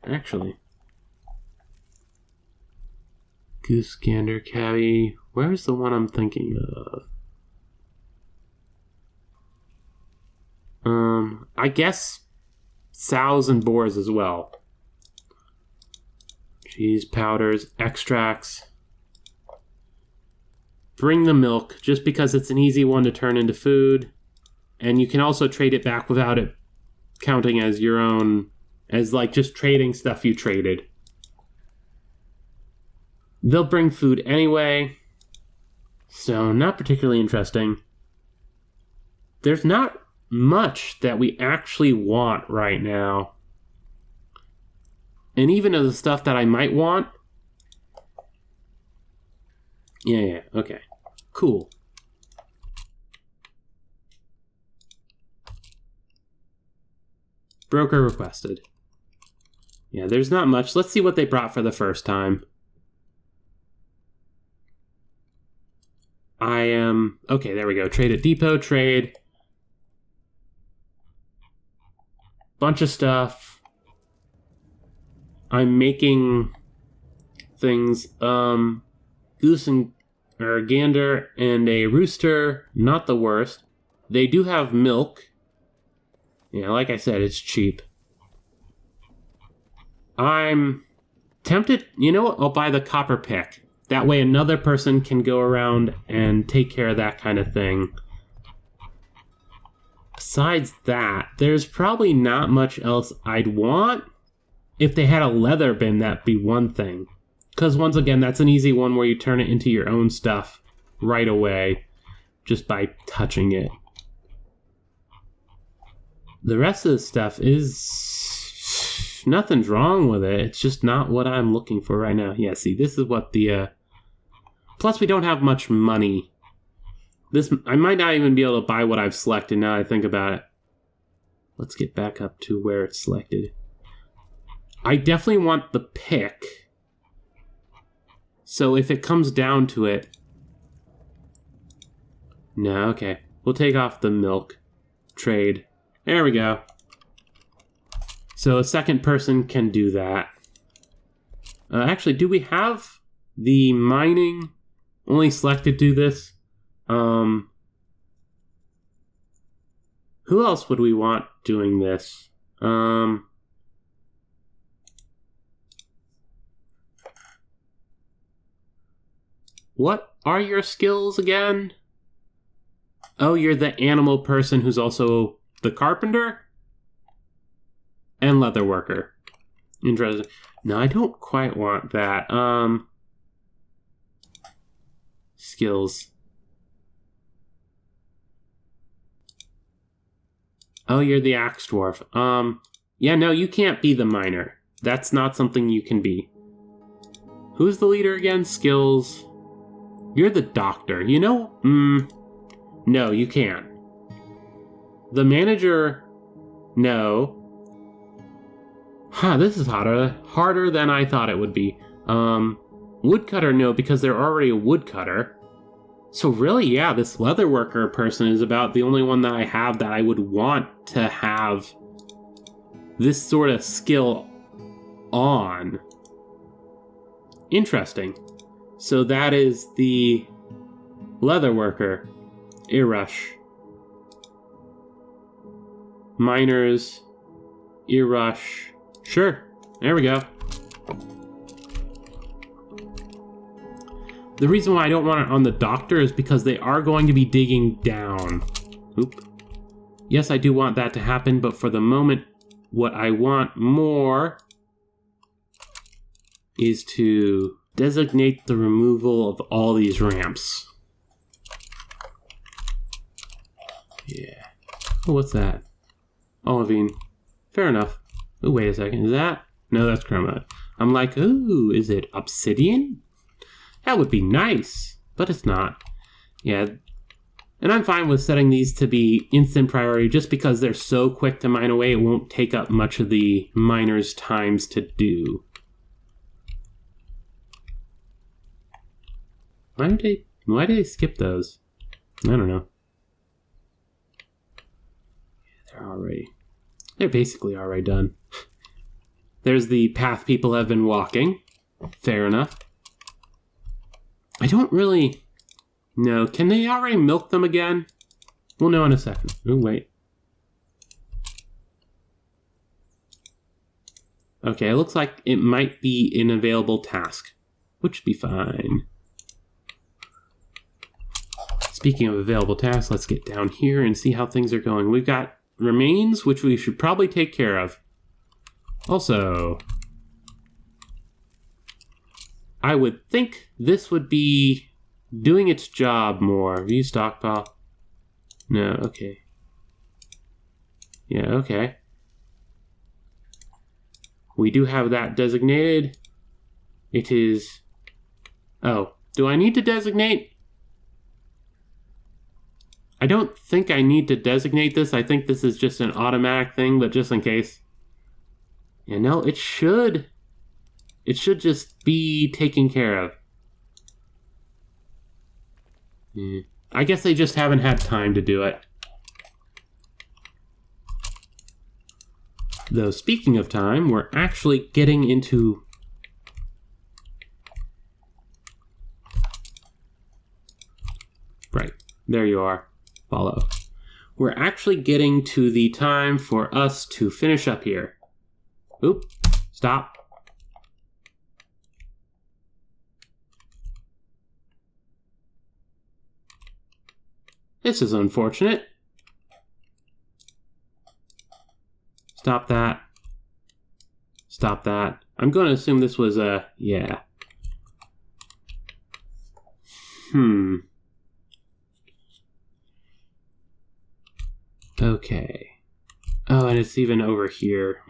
Actually, goose, gander, cavy. Where's the one I'm thinking of? I guess sows and boars as well. Cheese, powders, extracts. Bring the milk, just because it's an easy one to turn into food. And you can also trade it back without it counting as your own, as like just trading stuff you traded. They'll bring food anyway, so not particularly interesting. There's not much that we actually want right now. And even of the stuff that I might want. Yeah, okay. Cool. Broker requested. Yeah, there's not much. Let's see what they brought for the first time. Okay, there we go. Trade at depot, trade. Bunch of stuff. I'm making things, goose and or gander and a rooster, not the worst. They do have milk. Yeah, like I said, it's cheap. I'm tempted, you know what? I'll buy the copper pick. That way another person can go around and take care of that kind of thing. Besides that, there's probably not much else I'd want. If they had a leather bin, that'd be one thing. Because once again, that's an easy one where you turn it into your own stuff right away just by touching it. The rest of the stuff is... nothing's wrong with it. It's just not what I'm looking for right now. Yeah, see, this is what the... Plus, we don't have much money. I might not even be able to buy what I've selected now I think about it. Let's get back up to where it's selected. I definitely want the pick. So if it comes down to it... No, okay. We'll take off the milk. Trade. There we go. So a second person can do that. Actually, do we have the mining only selected to this? Who else would we want doing this? What are your skills again? Oh, you're the animal person who's also the carpenter? And leather worker. Interesting. No, I don't quite want that. skills? Oh, you're the axe dwarf. Yeah, no, you can't be the miner. That's not something you can be. Who's the leader again? Skills. You're the doctor. You know? No, you can't. The manager... No. Huh, this is harder than I thought it would be. Woodcutter, no, because they're already a woodcutter. So really, yeah, this leatherworker person is about the only one that I have that I would want to have this sort of skill on. Interesting. So that is the leatherworker, Irush. Miners, Irush. Sure, there we go. The reason why I don't want it on the doctor is because they are going to be digging down. Oop. Yes, I do want that to happen, but for the moment, what I want more is to designate the removal of all these ramps. Yeah. Oh, what's that? Olivine. Fair enough. Oh, wait a second. Is that? No, that's chroma. I'm like, ooh, is it obsidian? That would be nice, but it's not. Yeah. And I'm fine with setting these to be instant priority just because they're so quick to mine away, it won't take up much of the miners' times to do. Why do they skip those? I don't know. They're basically already done. There's the path people have been walking. Fair enough. I don't really know. Can they already milk them again? We'll know in a second. Oh, wait. Okay, it looks like it might be an available task, which would be fine. Speaking of available tasks, let's get down here and see how things are going. We've got remains, which we should probably take care of. Also, I would think this would be doing its job more. View stockpile. No, okay. Yeah, okay. We do have that designated. It is... Oh, do I need to designate? I don't think I need to designate this. I think this is just an automatic thing, but just in case. Yeah, no, it should just be taken care of. I guess they just haven't had time to do it. Though, speaking of time, we're actually getting into... Right, there you are. Follow. We're actually getting to the time for us to finish up here. Oop, stop. This is unfortunate. Stop that. Stop that. I'm going to assume this was a... yeah. Okay. Oh, and it's even over here.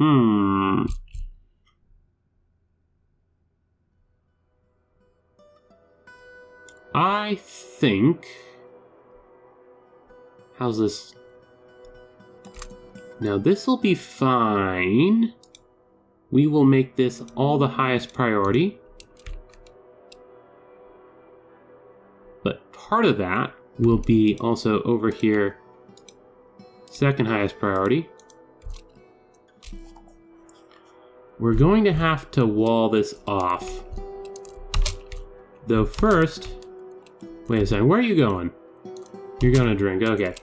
I think... How's this? Now this will be fine. We will make this all the highest priority. But part of that will be also over here, second highest priority. We're going to have to wall this off. Though first... Wait a second, where are you going? You're gonna drink, okay.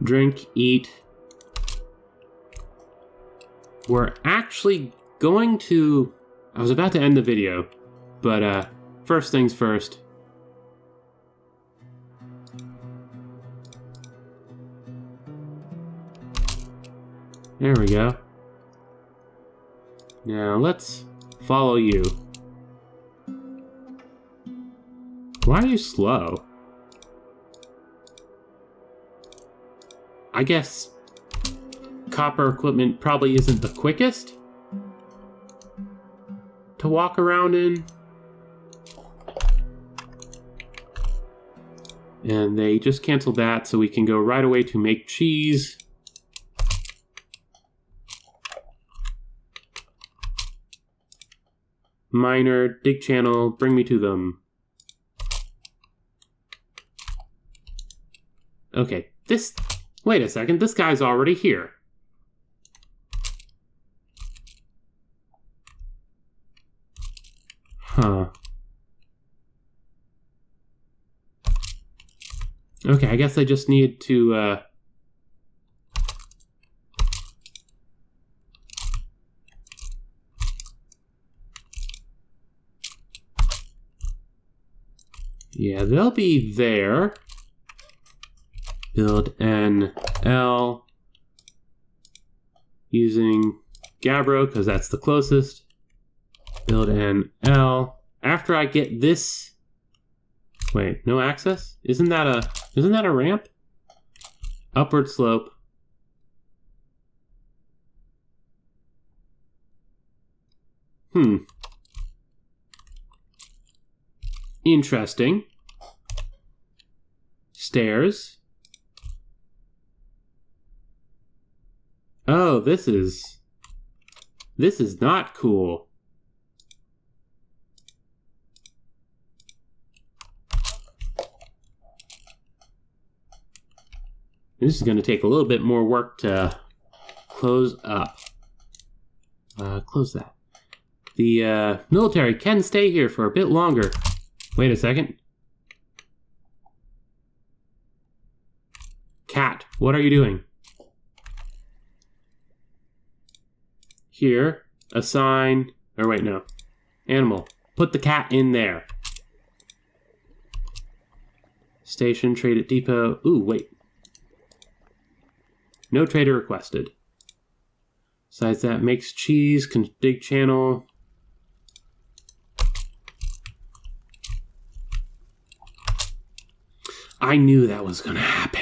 Drink, eat. We're actually going to... I was about to end the video, but first things first. There we go. Now let's follow you. Why are you slow? I guess copper equipment probably isn't the quickest to walk around in. And they just canceled that, so we can go right away to make cheese. Miner, dig channel, bring me to them. Okay, wait a second, this guy's already here. Huh. Okay, I guess I just need to, yeah, they'll be there. Build an L using Gabbro, because that's the closest. Build an L. After I get this... Wait, no access? Isn't that a ramp? Upward slope. Interesting. Stairs. Oh, this is not cool. This is going to take a little bit more work to close up. Close that. The military can stay here for a bit longer. Wait a second. Cat, what are you doing? Here, assign, or wait, no. Animal, put the cat in there. Station, trade at depot. Ooh, wait. No trader requested. Besides that, makes cheese, can dig channel. I knew that was gonna happen.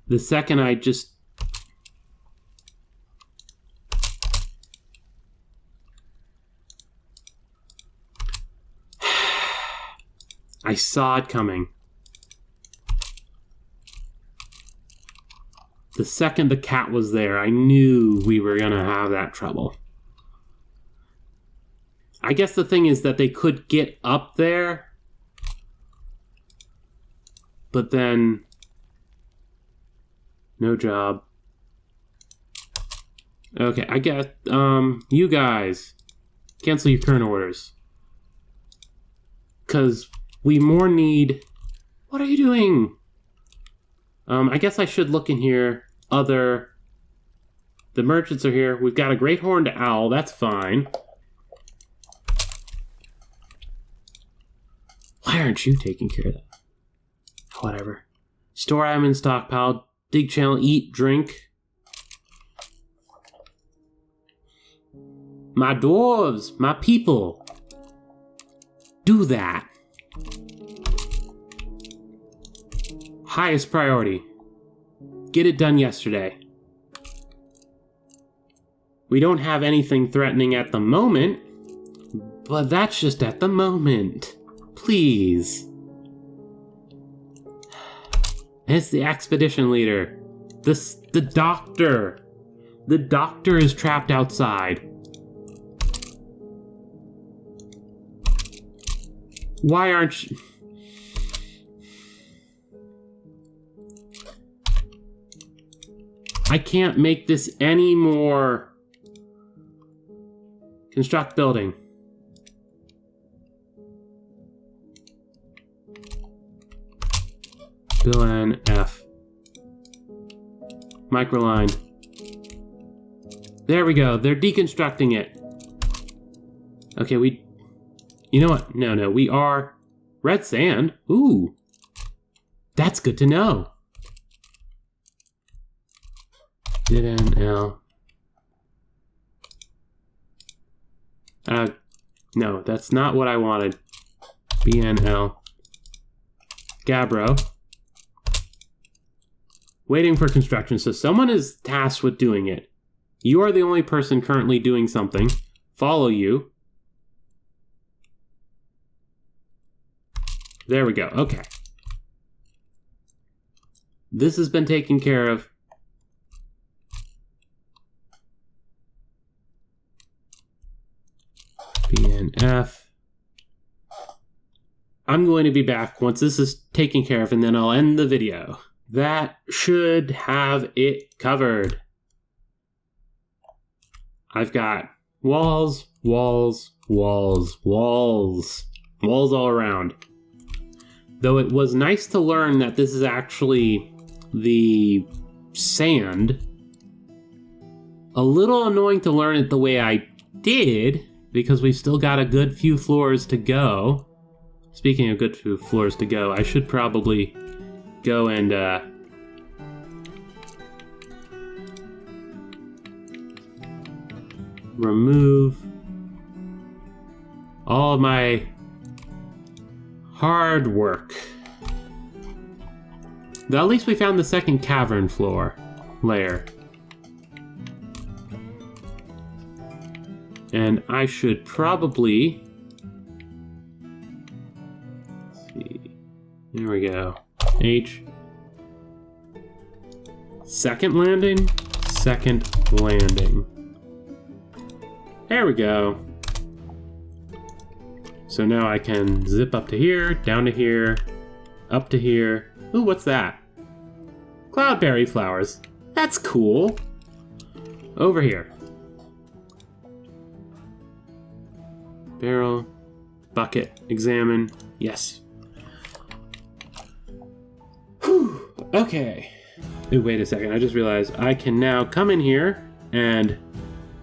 The second I just... I saw it coming. The second the cat was there, I knew we were gonna have that trouble. I guess the thing is that they could get up there, but then no job. Okay, I guess you guys cancel your current orders, because we more need... What are you doing? I guess I should look in here. The merchants are here. We've got a great horned owl. That's fine. Why aren't you taking care of that? Whatever. Store item in stockpile. Dig channel. Eat. Drink. My dwarves. My people. Do that. Highest priority. Get it done yesterday. We don't have anything threatening at the moment, but that's just at the moment. Please. It's the expedition leader. The doctor. The doctor is trapped outside. Why aren't you... I can't make this any more. Construct building. Bill N F. Microline. There we go. They're deconstructing it. Okay, you know what? No, we are... Red sand? Ooh. That's good to know. Did L. No, that's not what I wanted. BNL. Gabbro. Waiting for construction. So someone is tasked with doing it. You are the only person currently doing something. Follow you. There we go. Okay. This has been taken care of. BNF. I'm going to be back once this is taken care of, and then I'll end the video. That should have it covered. I've got walls, walls, walls, walls. Walls all around. Though it was nice to learn that this is actually the sand. A little annoying to learn it the way I did, because we've still got a good few floors to go. Speaking of good few floors to go, I should probably go and remove all of my hard work. Though at least we found the second cavern floor layer. And I should probably... Let's see. There we go. H. Second landing. Second landing. There we go. So now I can zip up to here, down to here, up to here. Ooh, what's that? Cloudberry flowers. That's cool. Over here. Barrel, bucket, examine. Yes. Whew. Okay. Ooh, wait a second. I just realized I can now come in here and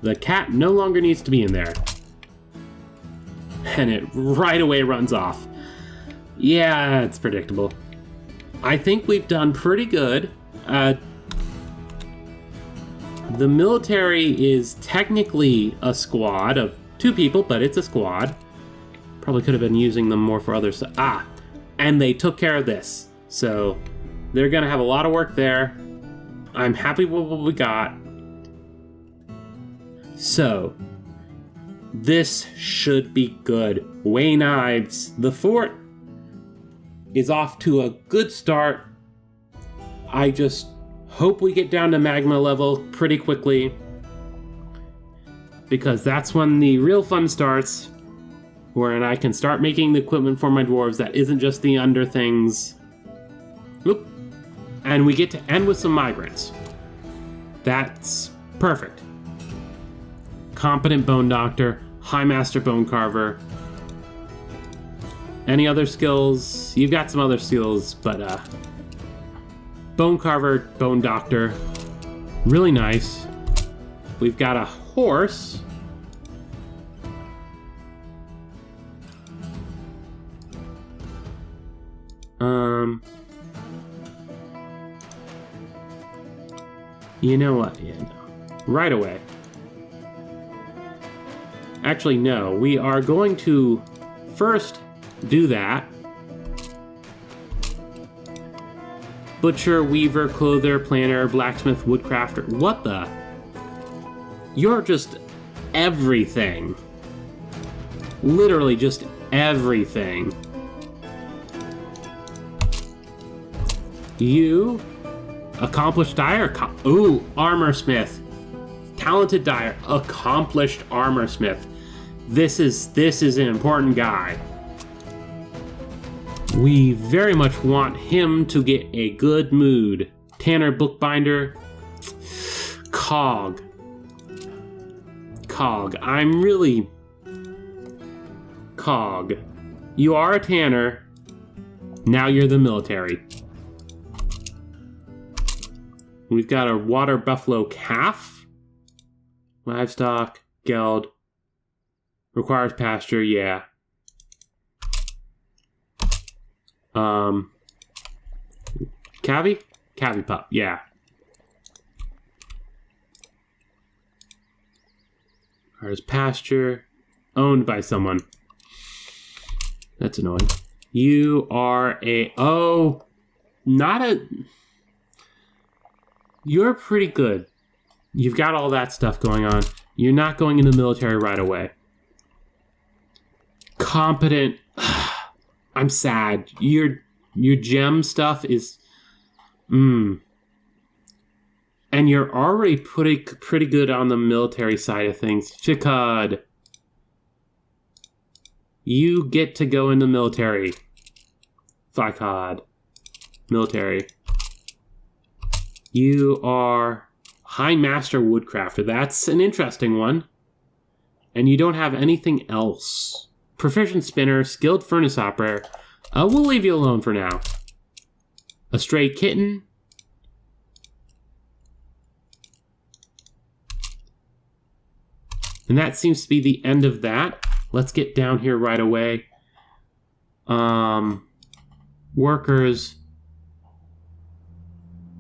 the cat no longer needs to be in there. And it right away runs off. Yeah, it's predictable. I think we've done pretty good. The military is technically a squad of 2 people, but it's a squad. Probably could have been using them more for other stuff. Ah, and they took care of this. So they're going to have a lot of work there. I'm happy with what we got. So this should be good. Wayne Ives, the fort is off to a good start. I just hope we get down to magma level pretty quickly, because that's when the real fun starts, wherein I can start making the equipment for my dwarves that isn't just the under things. Oop. And we get to end with some migrants. That's perfect. Competent bone doctor, high master bone carver. Any other skills? You've got some other skills, but bone carver, bone doctor, really nice. We've got a horse. You know what? Yeah, no. Right away. Actually, no. We are going to first do that. Butcher, weaver, clother, planter, blacksmith, woodcrafter. What the? You're just everything. Literally just everything. You, accomplished dyer. Ooh, armor smith. Talented dyer, accomplished armor smith. This is an important guy. We very much want him to get a good mood. Tanner, bookbinder, cog. I'm really cog. You are a tanner. Now you're the military. We've got a water buffalo calf. Livestock, geld. Requires pasture, yeah. Cavi? Cavi pup, yeah. Requires pasture. Owned by someone. That's annoying. You are a... Oh, not a... You're pretty good. You've got all that stuff going on. You're not going into the military right away. Competent. I'm sad. Your gem stuff is... And you're already pretty good on the military side of things. Chikad. You get to go into military. Thykod. Military. You are High Master Woodcrafter. That's an interesting one. And you don't have anything else. Proficient Spinner, Skilled Furnace Operator. We'll leave you alone for now. A Stray Kitten. And that seems to be the end of that. Let's get down here right away. Workers.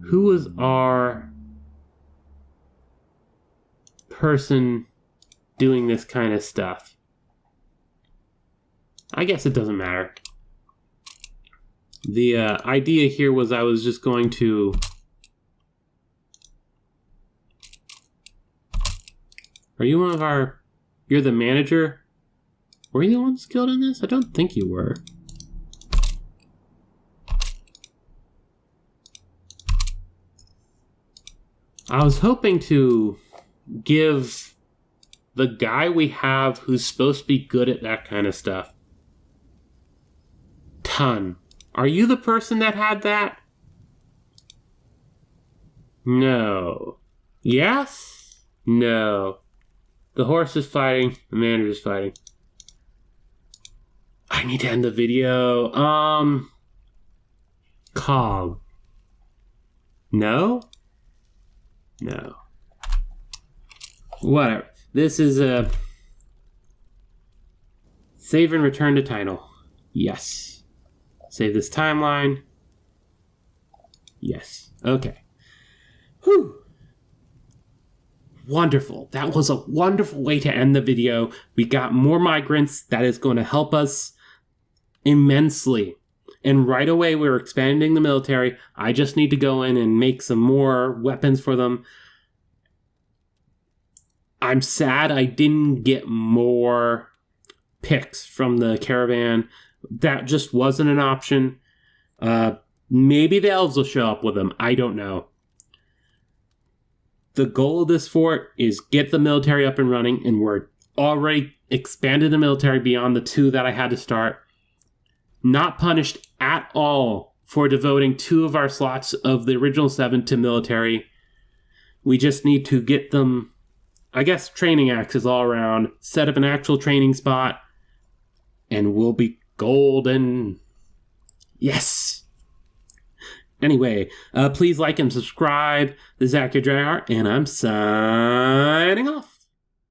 Who was our person doing this kind of stuff? I guess it doesn't matter. The idea here was I was just going to... Are you one of our... You're the manager? Were you the one skilled in this? I don't think you were. I was hoping to give the guy we have who's supposed to be good at that kind of stuff. Ton. Are you the person that had that? No. Yes? No. The horse is fighting. The manager is fighting. I need to end the video. Cog. No? No. Whatever. This is a... Save and return to title. Yes. Save this timeline. Yes. Okay. Whew. Wonderful. That was a wonderful way to end the video. We got more migrants. That is going to help us immensely. And right away, we're expanding the military. I just need to go in and make some more weapons for them. I'm sad I didn't get more picks from the caravan. That just wasn't an option. Maybe the elves will show up with them. I don't know. The goal of this fort is get the military up and running, and we're already expanded the military beyond the 2 that I had to start. Not punished at all for devoting 2 of our slots of the original 7 to military. We just need to get them, I guess, training axes all around, set up an actual training spot, and we'll be golden. Yes! Anyway, please like and subscribe. This is Accurate Dryart, and I'm signing off.